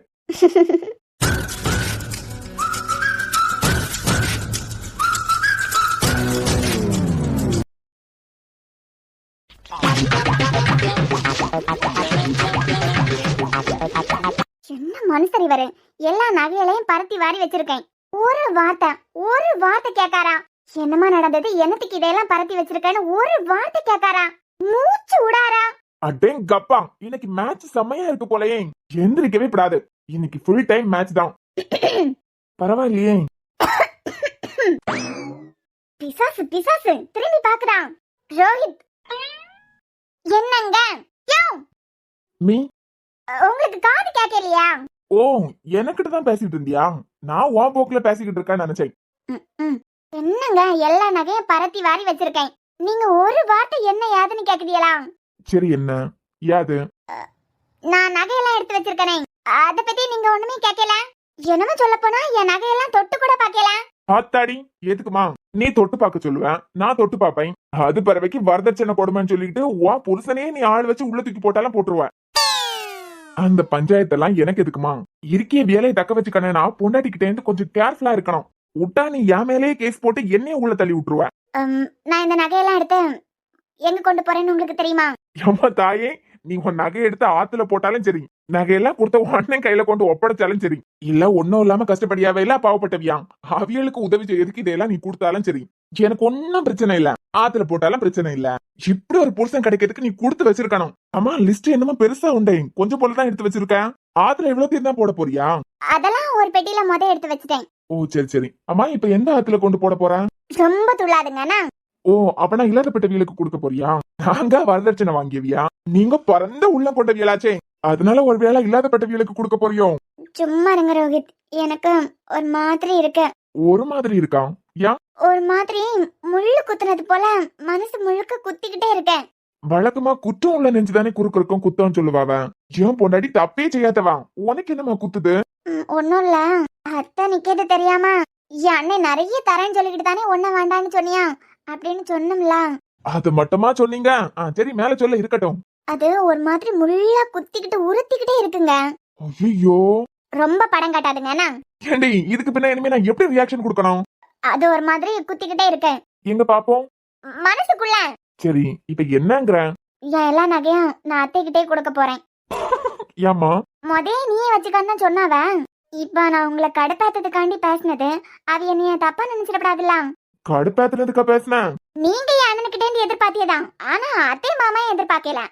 என்ன மனுஷர் இவரு, எல்லா நகைகளையும் பரத்தி வாரி வச்சிருக்கேன், ஒரு வார்த்தை கேட்காரா? என்னமா நடந்தது, என்னத்துக்கு இதெல்லாம் பரத்தி வச்சிருக்கேன்னு ஒரு வார்த்தை கேட்காரா? மூச்சு விடாரா? அடேங்கப்பா, இன்னைக்கு மேட்ச் செம்மையா இருக்கு போலயே, எந்திரிக்கவே கூடாது. இன்னைக்கு ஃபுல் டைம் மேட்ச் தான். பரவாயில்லையே. பிசாசு திரும்பி பாக்குறான். ரோஹித், என்னங்க? மீ, உங்களுக்கு காது கேட்கலையா? ஓ, எனக்கிட்ட தான் பேசிட்டு இருந்தியா? நான் உன் போக்குல பேசிக்கிட்டு இருக்கேன்னு நினைச்சேன். என்னங்க, எல்லா நகையும் பரத்தி வாரி வச்சிருக்கேன், நீங்க ஒரு வார்த்தை என்ன யாதுன்னு கேக்குதீங்களா? சரி, என்ன யாது? நான் நகையெல்லாம் எடுத்து வச்சிருக்கேனே, அத பத்தி நீங்க ஒண்ணுமே கேட்கல. என்னமோ சொல்ல போனா என் நகையெல்லாம் தொட்டு கூட பாக்கல. ஆத்தாடி, எதுக்குமா நீ தொட்டு பார்க்க சொல்லுவேன், நான் தொட்டு பாப்பேன். அது பிறவைக்கு வரதட்சணை கொடுமைன்னு சொல்லிட்டு உன் புருஷனே நீ ஆள் வச்சு உள்ள தூக்கி போட்டாலும் போட்டுருவேன். அந்த பஞ்சாயத்தெல்லாம் எனக்கு எதுக்குமா? இருக்கிய வேலையை தக்க வச்சுக்கணும்னா பொண்டாட்டிக்கிட்டே இருந்து கொஞ்சம் கேர்ஃபுல்லா இருக்கணும். விட்டா நீ என் மேலேயே கேஸ் போட்டு என்னைய உள்ள தள்ளி விட்டுருவேன். நான் இந்த நகையெல்லாம் எடுத்து எங்க கொண்டு போறேன்னு உங்களுக்கு தெரியுமா? அம்மா தாயே, நீ உன் நகையை எடுத்து ஆத்துல போட்டாலும் சரி, நகையெல்லாம் கொடுத்த உடனே கையில கொண்டு ஒப்படைச்சாலும் சரி, இல்ல ஒன்னும் இல்லாம கஷ்டப்படியாவே இல்ல பாவப்பட்டவியா, அவியலுக்கு உதவி செய்யறதுக்கு இதெல்லாம் நீ கொடுத்தாலும் சரி, எனக்கு ஒன்னும் பிரச்சனை இல்ல. ஆத்துல போட்டாலும் பிரச்சனை இல்ல. இப்படி ஒரு புருஷன் கிடைக்கிறதுக்கு நீ கொடுத்து வச்சிருக்கணும். அம்மா, லிஸ்ட் என்னமோ பெருசா உண்டே, கொஞ்சம் போலதான் எடுத்து வச்சிருக்கேன். ஆத்துல எவ்வளவு பேர் தான் போட போறியா? அதெல்லாம் ஒரு பெட்டியில எடுத்து வச்சிட்டேன். ஓ சரி. அம்மா, இப்ப எந்த ஆத்துல கொண்டு போட போற? ரொம்ப துள்ளாதுங்கண்ணா. ஓ, அப்பனா இல்லாதப்பட்டவியலுக்கு கொடுக்க போறியா? நாங்க வரதட்சணை வாங்கியவியா? நீங்க பறந்த உள்ள கொண்டவியலாச்சே, அதனால ஒரு வேளை இல்லாதப்பட்டவியலுக்கு கொடுக்க போறியோ? சும்மா இருங்க ரோஹித், எனக்கு ஒரு மாதிரி இருக்கு. ஒரு மாதிரி இருக்கா? யா, ஒரு மாதிரி முள்ளு குத்துனது போல மனசு முழுக்க குத்திக்கிட்டே இருக்கேன். வழக்கமா குற்றம் உள்ள நெஞ்சுதானே குறுக்கும் குத்தம் சொல்லுவாவ. ஏன் பொண்டாடி தப்பே செய்யாதவா, உனக்கு என்னமா குத்துது? ஒன்னும் இல்ல, அத்தை நிக்கிறது தெரியாம என் அண்ணன் நிறைய தரேன்னு சொல்லிக்கிட்டு தானே ஒன்ன வேண்டான்னு சொன்னியா அப்படின்னு சொன்னோம்ல. அது மட்டுமா சொன்னீங்க? சரி, மேல சொல்ல இருக்கட்டும். அது ஒரு மாதிரி முள்ளா குத்திக்கிட்டு உறுத்திக்கிட்டே இருக்குங்க. ஐயோ, ரொம்ப படம் காட்டாதுங்க. ஏண்டி, இதுக்கு பின்ன இனிமே நான் எப்படி ரியாக்ஷன் கொடுக்கணும்? அது ஒரு மாதிரி குத்திக்கிட்டே இருக்கேன் எங்க பாப்போம் மனசுக்குள்ள. சரி, இப்ப என்னங்கற? என் எல்லா நகையும் நான் அத்தைகிட்டே கொடுக்க போறேன். ஏம்மா? நீயே வச்சுக்கான்னு தான் சொன்னாவ. இப்ப நான் உங்களை கடுப்பாத்ததுக்காண்டி பேசினது அவ என்னைய தப்பா நினைச்சிடப்படாதுல்ல. கடுப்பேத்துனதுக்கா பேசுனேன்? நீங்க என் அண்ணனுக்கிட்டே இருந்து எதிர்பார்த்தியதான், ஆனா அத்தை மாமா எதிர்பார்க்கல.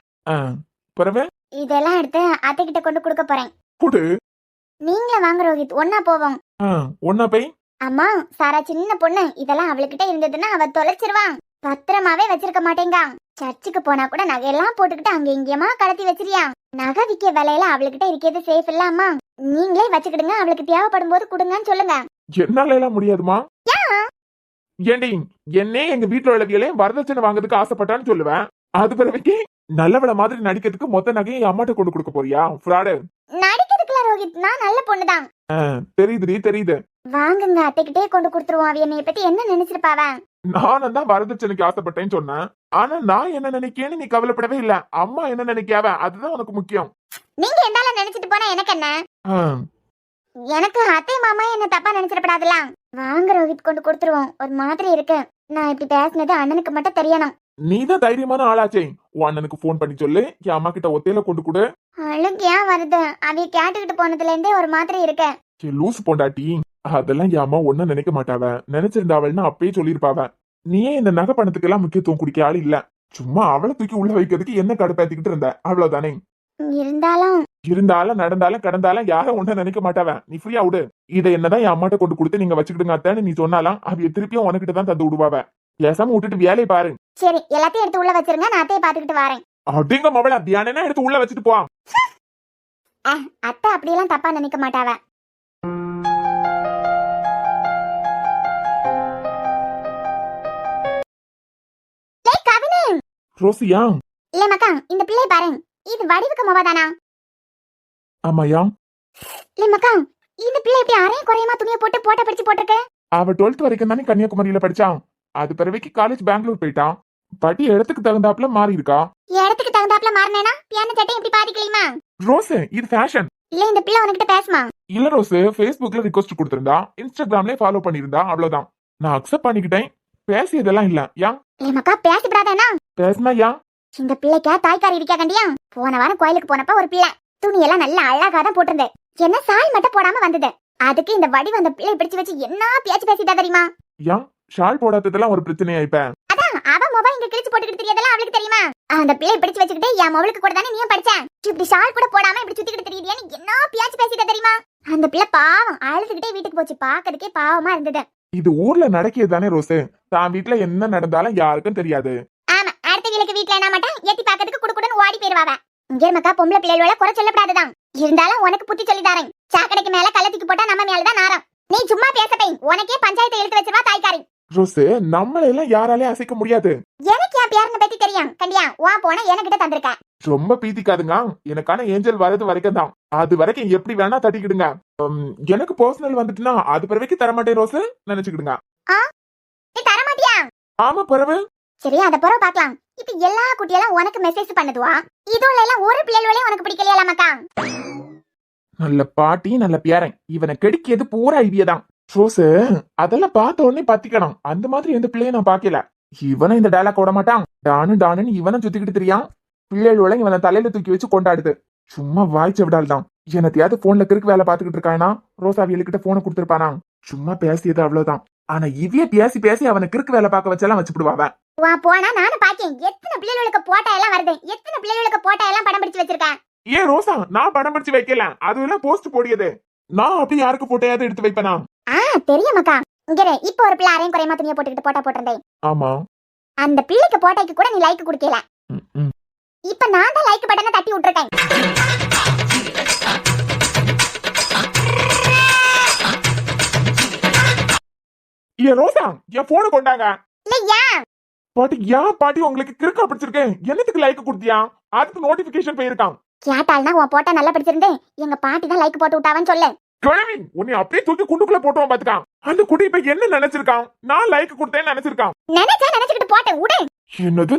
பிறவே இதெல்லாம் எடுத்து அத்தை கிட்ட கொண்டு கொடுக்க போறேன். குடு. நீங்களே வாங்க ரோஹித், ஒன்னா போவோம். ஒன்னா போய். அம்மா சாரா சின்ன பொண்ணு, இதெல்லாம் அவளுக்கிட்ட இருந்ததுன்னா அவ தொலைச்சிருவான். பத்திரமாவே வச்சிருக்க மாட்டேங்க. சர்ச்சுக்கு போனா கூட நகையெல்லாம் போட்டுக்கிட்டு அங்க இங்கேயுமா கடத்தி வச்சிருயா. நகை விக்க வேலையில அவளுக்கிட்ட இருக்கிறது சேஃப் இல்ல அம்மா. நீங்களே வச்சுக்கிடுங்க, அவளுக்கு தேவைப்படும் போது கொடுங்கன்னு சொல்லுங்க. என்னால எல்லாம் முடியாதுமா. ஏண்டி என்னே எங்க வீட்டுல உள்ளவியலையும் வரதட்சணை வாங்குறதுக்கு ஆசைப்பட்டான்னு சொல்லுவேன். அது பிறகு நல்லவள மாதிரி நடிக்கிறதுக்கு மொத்த நகையை அம்மாட்ட கொண்டு கொடுக்க போறியா? ஃப்ராடு. நடிக்கிறதுக்குல ரோஹித், நான் நல்ல பொண்ணுதான். தெரியுதுடி தெரியுது. வாங்குங்க, அத்தைக்கிட்டே கொண்டு கொடுத்துருவோம். அவ என்னைய பத்தி என்ன நினைச்சிருப்பாவ? நானும் தான் வரதட்சணைக்கு ஆசைப்பட்டேன்னு சொன்னேன். ஆனா நான் என்ன நினைக்கேன்னு நீ கவலைப்படவே இல்ல. அம்மா என்ன நினைக்காவ அதுதான் உனக்கு முக்கியம். நீங்க எந்தால நினைச்சிட்டு போனா எனக்கு என்ன? எனக்கு அத்தை மாமா என்ன தப்பா நினைச்சிடப்படாதுல. வாங்க ரோஹித், கொண்டு கொடுத்துருவோம். ஒரு மாதிரி இருக்கு. நான் இப்படி பேசினது அண்ணனுக்கு மட்டும் தெரியணும். நீதான் தைரியமான ஆளாச்சே. உன் அண்ணனுக்கு போன் பண்ணி சொல்லு, என் அம்மா கிட்ட ஒத்தையில கொண்டு கொடு. அழுக்கு ஏன் வருது? அவைய கேட்டுக்கிட்டு போனதுல இருந்தே ஒரு மாதிரி இருக்கு. லூசு பொண்டாட்டி, அதெல்லாம் என் அம்மா ஒன்னும் நினைக்க மாட்டாவ. நினைச்சிருந்தாவள்னா அப்பயே சொல்லிருப்பாவ. நீயே இந்த நகை பணத்துக்கு எல்லாம் முக்கியத்துவம் குடிக்க ஆள் இல்ல. சும்மா அவளை தூக்கி உள்ள வைக்கிறதுக்கு என்ன கடுப்பாத்திக்கிட்டு இருந்த, அவ்வளவுதானே. இருந்தாலும் நடந்தாலும் கடந்தாலும் யாரும் ஒன்னும் நினைக்க மாட்டாவ. நீ ஃப்ரீயா விடு. இதை என்னதான் என் அம்மாட்ட கொண்டு கொடுத்து நீங்க வச்சுக்கிடுங்க அத்தான்னு நீ சொன்னாலும் அவைய திருப்பியும் உனக்கிட்ட தான் தந்து விடுவாவ. பேசாம விட்டுட்டு வேலையை பாரு. சரி, எல்லாத்தையும் எடுத்து உள்ள வச்சிருங்க, நான் அத்தையை பாத்துக்கிட்டு வரேன். அப்படிங்க மவள தியானனா எடுத்து உள்ள வச்சுட்டு போ. அத்தை அப்படியெல்லாம் தப்பா நினைக்க மாட்டாவ. ரோசியா? இல்ல மக்கா, இந்த பிள்ளை பாருங்க. இது வடிவுக்கு மொவதானா? ஆமாயா. இல்ல மக்கா, இந்த பிள்ளை இப்படி அரையும் குறையமா துணியை போட்டு போட்டோ பிடிச்சு போட்டிருக்கு. அவ 12th வரைக்கும் தானே கன்னியாகுமரியில படிச்சான். அது பிறவைக்கு காலேஜ் பெங்களூர் போயிட்டான். பட்டி இடத்துக்கு தகுந்தாப்புல மாறி இருக்கா. இடத்துக்கு தகுந்தாப்புல மாறினேனா பியானோ சட்டை இப்படி பாதிக்கலையுமா? ரோஸ், இது ஃபேஷன். இல்ல இந்த பிள்ளை உனக்கிட்ட பேசுமா? இல்ல ரோஸ், Facebookல ரிக்வெஸ்ட் கொடுத்திருந்தா, இன்ஸ்டாகிராம்லயே ஃபாலோ பண்ணிருந்தா, அவ்வளவுதான். நான் அக்செப்ட் பண்ணிக்கிட்டேன். பேசியதெல்லாம் இல்ல. யா இல்ல மக்கா, பேசிடாதேனா? பேசினா யா? இந்த பிள்ளைக்கா தாய்க்காரி இருக்கா கண்டியா? போன வாரம் கோயிலுக்கு போனப்ப ஒரு பிள்ளை துணியெல்லாம் நல்ல அழகா தான் போட்டிருந்தேன். என்ன சால் மட்டும் போடாம வந்தது. அதுக்கு இந்த வடி வந்த பிள்ளை பிடிச்சு வச்சு என்ன பேச்சு பேசிட்டா தெரியுமா? யா ஷால் போடாததெல்லாம் ஒரு பிரச்சனையா? இப்ப அதான் அவ மொபைல் இங்க கிழிச்சு போட்டுக்கிட்டு தெரியதெல்லாம் அவளுக்கு தெரியுமா? அந்த பிள்ளை பிடிச்சு வச்சுக்கிட்டு என் மொபைலுக்கு கூட தானே நீயும் படிச்ச. இப்படி ஷால் கூட போடாம இப்படி சுத்திக்கிட்டு தெரியுதியான்னு என்ன பேச்சு பேசிட்டா தெரியுமா? அந்த பிள்ளை பாவம் அழுதுகிட்டே வீட்டுக்கு போச்சு. பாக்கிறதுக்கே பாவமா இருந்தது. இது ஊர்ல நடக்கியது தானே ரோஸ். தான் வீட்டுல என்ன நடந்தாலும் யாருக்கும் தெரியாது. ஆமா, அடுத்த வீட்டுல என்ன மாட்டா எட்டி பாக்கிறதுக்கு குடுக்குடுன்னு ஓடி போயிருவாவ. இங்க மக்கா, பொம்பளை பிள்ளைகளோட குறை சொல்லப்படாதுதான். இருந்தாலும் உனக்கு புத்தி சொல்லி தரேன். சாக்கடைக்கு மேல கள்ளத்துக்கு போட்டா நம்ம மேலதான் நாரம். நீ சும்மா பேசப்பை, உனக்கே பஞ்சாயத்தை இழுத்து வச்சிருவா தாய்க்காரி. ரோஸ், நம்மள எல்லாம் யாராலையும் அசைக்க முடியாது. எனக்கு என் பேரனை பத்தி தெரியும் கண்டியா? வா போனா எனக்கிட்ட தந்திருக்க. ரொம்ப பீத்திக்காதுங்க. எனக்கான ஏஞ்சல் வரது வரைக்கும் தான். அது வரைக்கும் எப்படி வேணா தட்டிக்கிடுங்க. எனக்கு பர்சனல் வந்துட்டுனா அது பிறவைக்கு தரமாட்டேன் ரோஸ், நினைச்சுக்கிடுங்க. நீ தர மாட்டியா? ஆமா பிறவு. சரி, அத பிறகு பாக்கலாம். இப்ப எல்லா குட்டியெல்லாம் உனக்கு மெசேஜ் பண்ணுதுவா? இதுல எல்லாம் ஒரு பிள்ளைகளே உனக்கு பிடிக்கலையா மக்கா? நல்ல பாட்டி நல்ல பேரன், இவனை கெடுக்கியது பூரா ஐடியாதான். ரோஸ், அதெல்லாம் பார்த்த உடனே பத்திக்கணும். அந்த மாதிரி எந்த பிள்ளையும் நான் பாக்கல. இவனை இந்த டயலாக் விட மாட்டான். டானு இவனை சுத்திக்கிட்டு தெரியான். பிள்ளைகளோட இவனை தலையில தூக்கி வச்சு கொண்டாடுது. சும்மா வாய்ச்ச விடால் தான். எனத்தையாவது போன்ல கிறுக்கு வேலை பாத்துக்கிட்டு இருக்கானா? ரோசா அவியலுக்கிட்ட போனை கொடுத்துருப்பானா? சும்மா பேசியது அவ்வளவுதான். ஆனா இவிய பேசி பேசி அவனை கிறுக்கு வேலை பார்க்க வச்செல்லாம் வச்சுடுவாவ. வா போனா நானும் பாக்கேன். எத்தனை பிள்ளைகளுக்கு போட்டா எல்லாம் வருது. எத்தனை பிள்ளைகளுக்கு போட்டா எல்லாம் படம் பிடிச்சு வச்சிருக்கேன். ஏன் ரோசா, நான் படம் பிடிச்சு வைக்கல. அதுவெல்லாம் போஸ்ட் போடியது. நான் அப்படி யாருக்கு போட்டையாவது எடுத்து வைப்பேனா? தெரியும் மக்கா. இங்க இப்ப ஒரு பிள்ளை அரையும் குறையமா துணியை போட்டுக்கிட்டு போட்டா போட்டிருந்தேன். ஆமா, அந்த பிள்ளைக்கு போட்டாய்க்கு கூட நீ லைக் குடுக்கல. இப்ப நான் தான் லைக் பட்டனை தட்டி விட்டுருக்கேன். ஏ ரோசா, என் போனை கொண்டாங்க. இல்லையா பாட்டி, ஏன் பாட்டி உங்களுக்கு கிறுக்கா பிடிச்சிருக்கேன்? என்னத்துக்கு லைக் கொடுத்தியா? அதுக்கு நோட்டிபிகேஷன் போயிருக்கான். கேட்டால்னா உன் போட்டா நல்லா பிடிச்சிருந்தேன். எங்க பாட்டி தான் லைக் போட்டு விட்டாவன்னு சொல்லு. கிழவி, உன்னை அப்படியே தூக்கி குண்டுக்குள்ள போட்டுவான் பாத்துக்கான். அந்த குட்டி இப்ப என்ன நினைச்சிருக்கான்? நான் லைக் கொடுத்தேன்னு நினைச்சிருக்கான். நினைச்சுக்கிட்டு போட்டேன் விடு. என்னது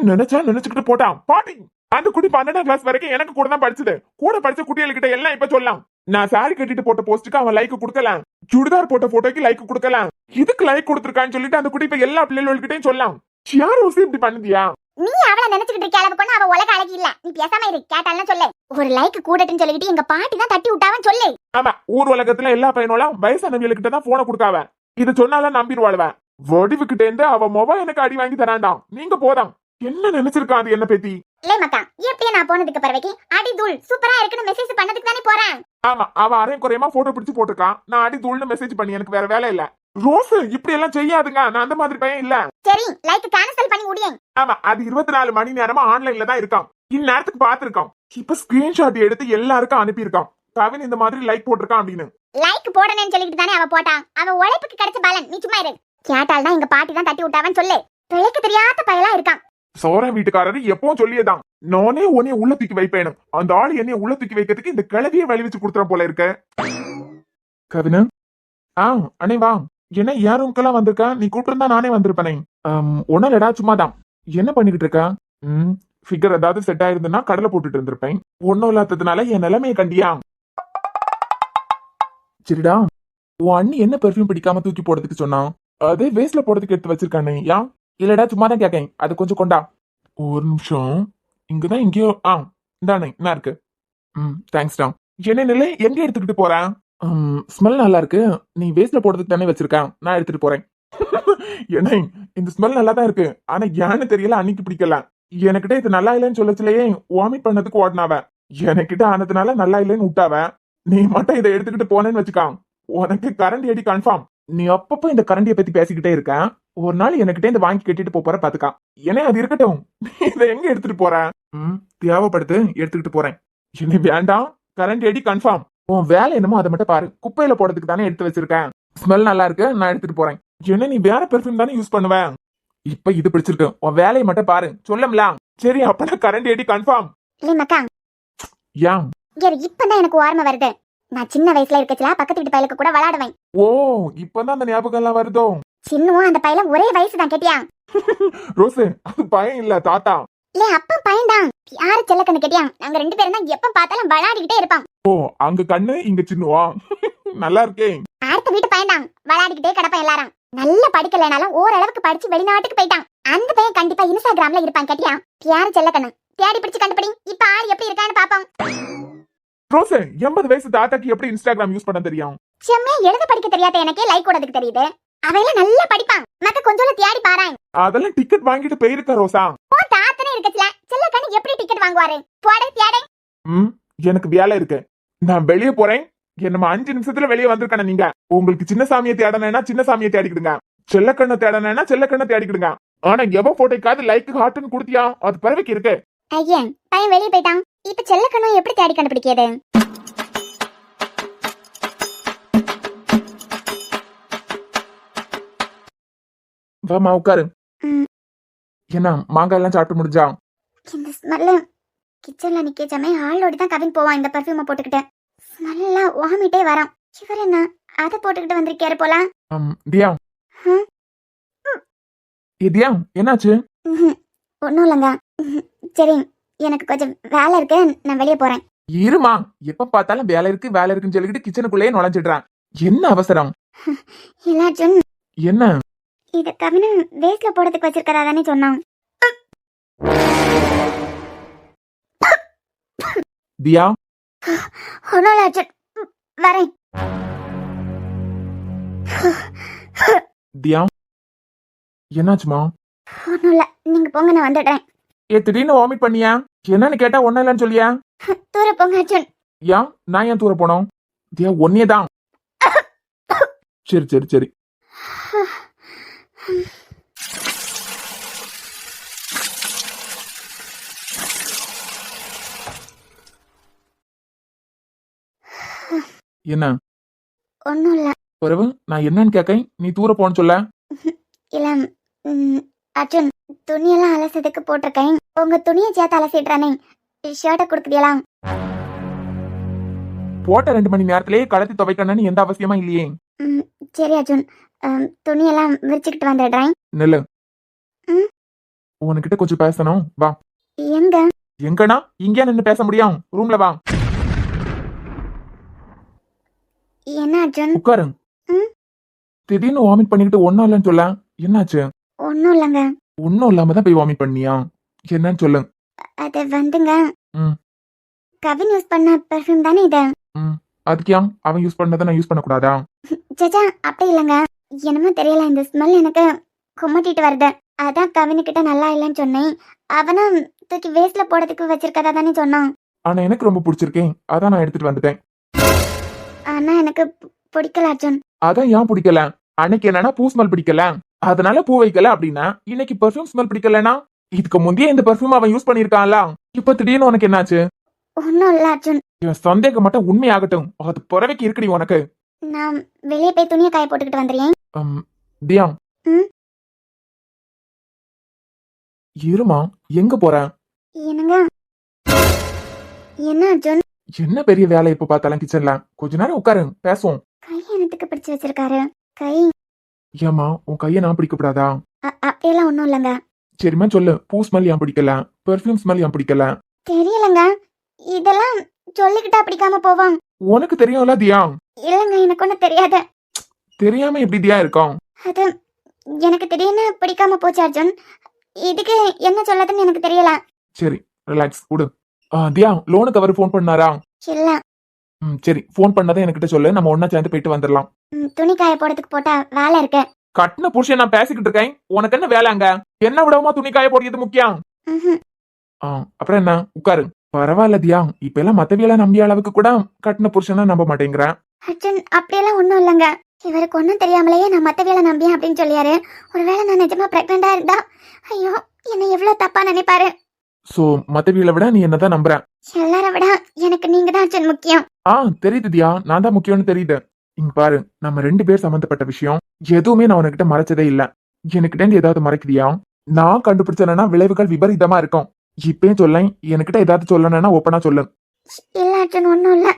நினைச்சுக்கிட்டு போட்டான்? பாட்டி, அந்த குட்டி 12ஆம் கிளாஸ் வரைக்கும் எனக்கு கூட தான் படிச்சது. கூட படிச்ச குட்டிகளுக்கிட்ட எல்லாம் இப்ப சொல்லலாம். நான் சாரி கட்டிட்டு போட்ட போஸ்டுக்கு அவன் லைக் கொடுக்கல. சுடிதார் போட்ட போட்டோக்கு லைக் கொடுக்கல. இதுக்கு லைக் கொடுத்துருக்கான்னு சொல்லிட்டு அந்த குட்டி இப்ப எல்லா பிள்ளைகள்கிட்டையும் சொல்லலாம். யார் இப்படி பண்ணுதியா? நீ அவளை நினைச்சுக்கிட்டு இருக்க அளவுக்கு ஒண்ணும் அவ உலக அழகி இல்ல. நீ பேசாம இரு, கேட்டாலும் சொல்லு. ஒரு லைக் கூடட்டுன்னு சொல்லிக்கிட்டு எங்க பாட்டி தான் தட்டி விட்டாவன்னு சொல்லு. ஆமா, ஊர் உலகத்துல எல்லா பையனோலாம் வயசானவங்ககிட்ட தான் போனை கொடுக்காவ. இது சொன்னாலும் நம்பிடுவாளுவ. வடிவுகிட்ட இருந்து அவ எனக்கு அடி வாங்கி தராண்டாம். நீங்க போதாம் என்ன நினைச்சிருக்கா அது என்ன பேத்தி? இல்லை மக்கா, எப்படியே நான் போனதுக்கு பிறகு அடி தூள் சூப்பரா இருக்குன்னு மெசேஜ் பண்ணதுக்கு தானே போறேன். ஆமா, அவ அரையும் குறையமா போட்டோ பிடிச்சு போட்டிருக்கான். நான் அடி தூள்னு மெசேஜ் பண்ணி எனக்கு வேற வேலை இல்ல. ரோஸ் இப்படி எல்லாம் செய்யாதுங்க, நான் அந்த மாதிரி பையன் இல்ல. சரி, லைக் கேன்சல் பண்ணி முடியேன். ஆமா, அது 24 மணி நேரமா ஆன்லைன்ல தான் இருக்கான். இந்நேரத்துக்கு பாத்துருக்கான். இப்ப ஸ்கிரீன்ஷாட் எடுத்து எல்லாருக்கும் அனுப்பியிருக்கான். கவின் இந்த மாதிரி லைக் போட்டிருக்கான் அப்படின்னு. லைக் போடணும்னு சொல்லிட்டு தானே அவ போட்டான். அவ உழைப்புக்கு கிடைச்ச பலன். நீ சும்மா இரு. கேட்டால் தான் எங்க பாட்டி தான் தட்டி விட்டாவன்னு சொல்லு. பிழைக்க தெரியாத பயலா இருக்கான். சோரா வீட்டுக்காரரு எப்பவும் சொல்லியதான், நானே உன்னைய உள்ள தூக்கி வைப்பேனும். அந்த ஆள் என்னைய உள்ள தூக்கி வைக்கிறதுக்கு இந்த கிளவியை வழி வச்சு கொடுத்துற போல இருக்க. கவினு, அண்ணே வா. என்ன யாருக்கெல்லாம் வந்திருக்கா? நீ கூப்பிட்டு நானே வந்திருப்பேனே. ஒன்னும் இல்லடா, சும்மாதான். என்ன பண்ணிக்கிட்டு இருக்கா? ஃபிகர் ஏதாவது செட் ஆயிருந்துன்னா கடலை போட்டுட்டு இருந்திருப்பேன். ஒன்னும் இல்லாததுனால என் நிலைமையை கண்டியா? சரிடா, உன் அண்ணி என்ன பெர்ஃபியூம் பிடிக்காம தூக்கி போடுறதுக்கு சொன்னா? அதே வேஸ்ட்ல போடுறதுக்கு எடுத்து வச்சிருக்கானே. யா இல்லடா, சும்மா தான் கேக்கேன். அது கொஞ்சம் கொண்டா. ஒரு நிமிஷம், இங்கதான் எங்கேயோ. இந்தானே என்ன இருக்கு? தேங்க்ஸ்டா. என்ன நிலை எங்க எடுத்துக்கிட்டு போறேன்? ஸ்மெல் நல்லா இருக்கு. நீ வேஸ்ட்ல போடுறதுக்கு தானே வச்சிருக்கேன், நான் எடுத்துட்டு போறேன். என்ன, இந்த ஸ்மெல் நல்லா தான் இருக்கு. ஆனா ஏன்னு தெரியல, அன்னைக்கு பிடிக்கல. எனக்கிட்ட இது நல்லா இல்லைன்னு சொல்லச்சுலயே வாமிட் பண்ணதுக்கு ஓடினாவ. எனக்கிட்ட ஆனதுனால நல்லா இல்லைன்னு விட்டாவ. நீ மட்டும் இதை எடுத்துக்கிட்டு போனேன்னு வச்சுக்கான், உனக்கு கரண்ட் அடி கன்ஃபார்ம். நீ அப்பப்போ இந்த கரண்டியை பத்தி பேசிக்கிட்டே இருக்க. ஒரு நாள் எனக்கிட்ட இந்த வாங்கி கட்டிட்டு போற பாத்துக்கா. ஏன்னா அது இருக்கட்டும், இதை எங்க எடுத்துட்டு போற? தேவைப்படுத்து, எடுத்துக்கிட்டு போறேன். என்ன வேண்டாம், கரண்ட் அடி கன்ஃபார்ம். உன் வேலை என்னமோ அதை மட்டும் பாரு. குப்பையில போடுறதுக்கு தானே எடுத்து வச்சிருக்கேன். ஸ்மெல் நல்லா இருக்கு, நான் எடுத்துட்டு போறேன். என்ன நீ வேற பெர்ஃபியூம் தானே யூஸ் பண்ணுவேன். இப்ப இது பிடிச்சிருக்கு, உன் வேலையை மட்டும் பாரு. சொல்லலாம். சரி, அப்பனா கரண்ட் அடி கன்ஃபார்ம். இல்லை மக்கா, ஏன் இப்பதான் எனக்கு ஓர்மை வருது. நான் சின்ன வயசுல இருக்கச்சுல பக்கத்து வீட்டு பையலுக்கு கூட விளையாடுவேன். ஓ, இப்பதான் அந்த ஞாபகம் எல்லாம் வருதோ? சின்னவும் அந்த பையல ஒரே வயசு தான். கேட்டியா ரோசு, அது பையன் இல்ல, தாத்தா. இல்ல, அப்பா பையன் தான். யாரு செல்லக்கண்ணு கேட்டியா? நாங்க 2 பேரும் தான் எப்ப பார்த்தாலும் விளையாடிக்கிட்டே இருப்பான். ஓ, அங்க கண்ணு இங்க சின்னுவா. நல்லா இருக்கே. அடுத்த வீட்டு பையன் தான், விளையாடிக்கிட்டே கிடப்பான் எல்லாரும். நல்ல படிக்கலைனாலும் ஓரளவுக்கு படிச்சு வெளிநாட்டுக்கு போயிட்டான். அந்த பையன் கண்டிப்பா இன்ஸ்டாகிராம்ல இருப்பான். கேட்டியா? யாரு செல்லக்கண்ணு? தேடி பிடிச்சு கண்டுபிடி. இப்ப ஆள் எப்படி இருக்கான்னு பாப்போம். ரோசு, 80 வயசு தாத்தாக்கு எப்படி இன்ஸ்டாகிராம் யூஸ் பண்ண தெரியும்? செம்மையா எழுத படிக்க தெரியாத எனக்கே லைக் போடுறதுக்கு தெரியுது. அவையெல்லாம் நல்லா படிப்பான். மக்க கொஞ்சம் தேடி பாறான். அதெல்லாம் டிக்கெட் வாங்கிட்டு போயிருக்க ரோசா. ஓ, தாத்தனே இருக்கச்சுல, செல்லக்கண்ணு எப்படி டிக்கெட் வாங்குவாரு? போட தேடே. எனக்கு வேலை இருக்கு, நான் வெளியே போறேன். என்னமா 5 நிமிஷத்துல வெளியே வந்திருக்கானே நீங்க. உங்களுக்கு சின்ன சாமியை தேடனா சின்ன சாமியை தேடிக்கிடுங்க, செல்லக்கண்ணை தேடனா செல்லக்கண்ணை தேடிக்கிடுங்க. ஆனா எவ போட்டோக்காவது லைக் ஹார்ட்னு கொடுத்தியா? அது பறவைக்கு இருக்கு. ஐயா, பையன் வெளியே போயிட்டான். இப்ப செல்லக்கண்ணும் எப்படி தேடி கண்டுபிடிக்கிறது? வாமா உட்காரு. என்ன மாங்காய் எல்லாம் சாப்பிட்டு முடிஞ்சா? இந்த ஸ்மெல்ல கிச்சன்ல நிக்கச்சாமே ஆளோடி தான் கவின் போவான். இந்த பர்ஃபியூமை போட்டுக்கிட்டு ஸ்மெல்லாம் வாமிட்டே வரான். இவர் என்ன அதை போட்டுக்கிட்டு வந்திருக்காரு போல. தியா, தியா என்னாச்சு? ஒன்னும் இல்லைங்க. சரி, எனக்கு கொஞ்சம் வேலை இருக்கு, நான் வெளியே போறேன். இருமா, எப்ப பார்த்தாலும் வேலை இருக்கு வேலை இருக்குன்னு சொல்லிக்கிட்டு கிச்சனுக்குள்ளேயே நுழைஞ்சிடுறான். என்ன அவசரம்? இல்லாச்சும் என்ன? இத கவின வேஸ்ட்ல போடுறதுக்கு வச்சிருக்கறா தானே சொன்னான். தியா, ஒன்னும் இல்ல, வரேன். தியா, என்னாச்சுமா? ஒன்னும் இல்ல, நீங்க போங்க, நான் வந்துடுறேன். திடீர்னு வாமிட் பண்ணியா? என்னன்னு கேட்டா ஒன்னும் இல்லன்னு சொல்லியா? தூர போங்க அர்ஜுன். ஏன் நான் ஏன் தூர போனோம்? தியா, ஒன்னேதான். சரி சரி சரி. என்ன? ஒன்னும் இல்ல. பிறகு நான் என்னன்னு கேக்கேன், நீ தூர போன்னு சொல்ல? இல்ல அர்ஜுன், துணியெல்லாம் அலசதுக்கு போட்டிருக்கேன். உங்க துணியை சேர்த்து அலசிடுறானே, ஷர்ட்டை கொடுக்குறீங்களா? போட்ட 2 மணி நேரத்திலேயே கலத்தி துவைக்கணும்னு எந்த அவசியமா இல்லையே. சரி அர்ஜுன், துணியெல்லாம் விரிச்சுக்கிட்டு வந்துடுறேன். நெல்லு, உனக்கிட்ட கொஞ்சம் பேசணும், வா. எங்க? எங்கனா இங்கே நின்னு பேச முடியும், ரூம்ல வா. என்ன அர்ஜுன்? உட்காரு. திடீர்னு வாமிட் பண்ணிக்கிட்டு ஒன்னும் இல்லைன்னு சொல்ல, என்னாச்சு? ஒன்னும் இல்லங்க. ஒன்னும் இல்லாம தான் போய் வாமிட் பண்ணியா? என்னன்னு சொல்லு. அது வந்துங்க, ம். கவின் யூஸ் பண்ண பெர்ஃப்யூம் தானே இது? அதுக்கு ஏன் அவன் யூஸ் பண்ணதை நான் யூஸ் பண்ணக்கூடாதா? சச்சா, அப்படி இல்லைங்க. என்னமோ தெரியல, இந்த ஸ்மெல் எனக்கு கும்மட்டிட்டு வருது. அதான் கவினுக்கிட்ட நல்லா இல்லைன்னு சொன்னேன். அவனும் தூக்கி வேஸ்ட்ல போடுறதுக்கு வச்சிருக்கதா தானே சொன்னான். ஆனா எனக்கு ரொம்ப பிடிச்சிருக்கேன், அதான் நான் எடுத்துட்டு வந்துட்டேன். ஆனா எனக்கு பிடிக்கல அர்ஜுன். அதான் ஏன் பிடிக்கல? அன்னைக்கு என்னன்னா பூ ஸ்மெல் பிடிக்கல, அதனால பூ வைக்கல அப்படின்னா, இன்னைக்கு பெர்ஃப்யூம் ஸ்மெல் பிடிக்கலனா? இதுக்கு முந்தைய இந்த பெர்ஃப்யூம் அவன் யூஸ் பண்ணிருக்கான்ல, இப்ப திடீர்னு உனக்கு என்னாச்சு? ஒன்னும் இல்ல அர்ஜுன். இவன் சந்தேகம் மட்டும் உண்மையாகட்டும், அது பிறவைக்கு இருக்குடி உனக்கு. நான் வெளியே போய் துணியை காய போட்டுக்கிட்டு வந்துடுறேன். தியா. ம்? இருமா, எங்க போற? என்னங்க? என்ன அர்ஜுன்? என்ன பெரிய வேலை இப்ப பார்த்தாலும் கிச்சன்ல? கொஞ்ச நேரம் உட்காரு, பேசுவோம். கை எனக்கு பிடிச்சு வச்சிருக்காரு. கை ஏமா, உன் கையை நான் பிடிக்கப்படாதா? அப்படியெல்லாம் ஒன்றும் இல்லைங்க. சரிம்மா சொல்லு, பூ ஸ்மெல் ஏன் பிடிக்கல, பெர்ஃப்யூம் ஸ்மெல் ஏன் பிடிக்கல? தெரியலங்க, இதெல்லாம் சொல்லிக்கிட்டா பிடிக்காம போவான். உனக்கு தெரியும்ல தியா. இல்லைங்க, எனக்கு ஒன்றும் தெரியாது. தெரியாம எப்படி தியா இருக்கும்? அது எனக்கு திடீர்னு பிடிக்காம போச்சு அர்ஜுன். இதுக்கு என்ன சொல்லதுன்னு எனக்கு தெரியல. சரி, ரிலாக்ஸ் விடு. தியா, லோனுக்கு அவர் ஃபோன் பண்ணாரா? இல்ல. சரி, ஃபோன் பண்ணதை என்கிட்ட சொல்லு, நம்ம ஒண்ணா சேர்ந்து போயிட்டு வந்துடலாம். துணி காய போடுறதுக்கு போட்டா வேலை இருக்கு. கட்டின புருஷன் நான் பேசிக்கிட்டு இருக்கேன், உனக்கு என்ன வேலை அங்க? என்ன விடவுமா துணி காய போடுறது முக்கியம்? ம்ஹும். அப்புறம் என்ன, உட்காரு. பரவாயில்ல தியா, இப்ப எல்லாம் மத்தவியெல்லாம் நம்பிய அளவுக்கு கூட கட்டின புருஷனா நம்ப மாட்டேங்கிறேன். அர்ஜுன், அப்படியெல்லாம் ஒன்றும் இல்லைங்க. இவருக்கு ஒன்றும் தெரியாமலேயே நான் மற்ற வேலை நம்பியேன் அப்படின்னு சொல்லியாரு. ஒருவேளை நான் நிஜமா பிரெக்னெண்டா இருந்தா, ஐயோ, என்னை எவ்வளவு தப்பா நினைப்பாரு. சோ மத்தவியலை விட நீ என்னதான் நம்புற? எல்லார விட எனக்கு நீங்க தான் அர்ஜுன் முக்கியம். தெரியுது தியா, நான் தான் முக்கியம்னு தெரியுது. இங்க பாரு, நம்ம 2 பேர் சம்பந்தப்பட்ட விஷயம் எதுவுமே நான் உனக்கிட்ட மறைச்சதே இல்ல. எனக்கிட்ட இருந்து ஏதாவது மறைக்குதியா? நான் கண்டுபிடிச்சேன்னா விளைவுகள் விபரீதமா இருக்கும். இப்பயும் சொல்ல, என்கிட்ட ஏதாவது சொல்லணும்னா ஓப்பனா சொல்லு. இல்ல அர்ஜுன், ஒன்றும் இல்ல.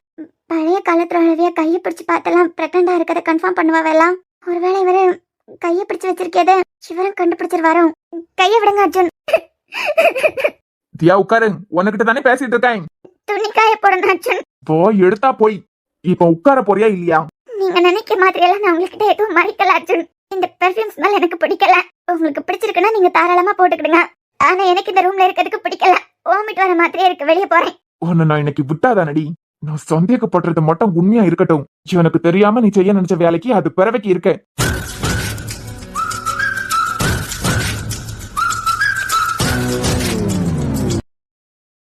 பழைய காலத்துல உழவிய கையை பிடிச்சு பார்த்தெல்லாம் பிரெக்னெண்டா இருக்கதை கன்ஃபார்ம் பண்ணுவாவெல்லாம். ஒருவேளை இவரு கையை பிடிச்சு வச்சிருக்கேது சிவரும் கண்டுபிடிச்சிருவாரோ. கையை விடுங்க அர்ஜுன். தியா உட்காரு, உனக்கிட்ட தானே பேசிட்டு இருக்கேன். துணி காய போடணும் அர்ஜுன். போய் எடுத்தா போய். இப்ப உட்கார போறியா இல்லையா? நீங்க நினைக்க மாதிரி எல்லாம் நான் உங்ககிட்ட எதுவும் மறைக்கல அர்ஜுன். இந்த பெர்ஃபியூம் ஸ்மெல் எனக்கு பிடிக்கல. உங்களுக்கு பிடிச்சிருக்குன்னா நீங்க தாராளமா போட்டுக்கிடுங்க. ஆனா எனக்கு இந்த ரூம்ல இருக்கிறதுக்கு பிடிக்கல. வாமிட் வர மாதிரியே இருக்கு, வெளியே போறேன். உன்னை நான் இன்னைக்கு விட்டாதானடி. நான் சந்தேகப்படுறது மட்டும் உண்மையா இருக்கட்டும். எனக்கு தெரியாம நீ செய்ய நினைச்ச வேலைக்கு அது பிறவைக்கு இருக்கு.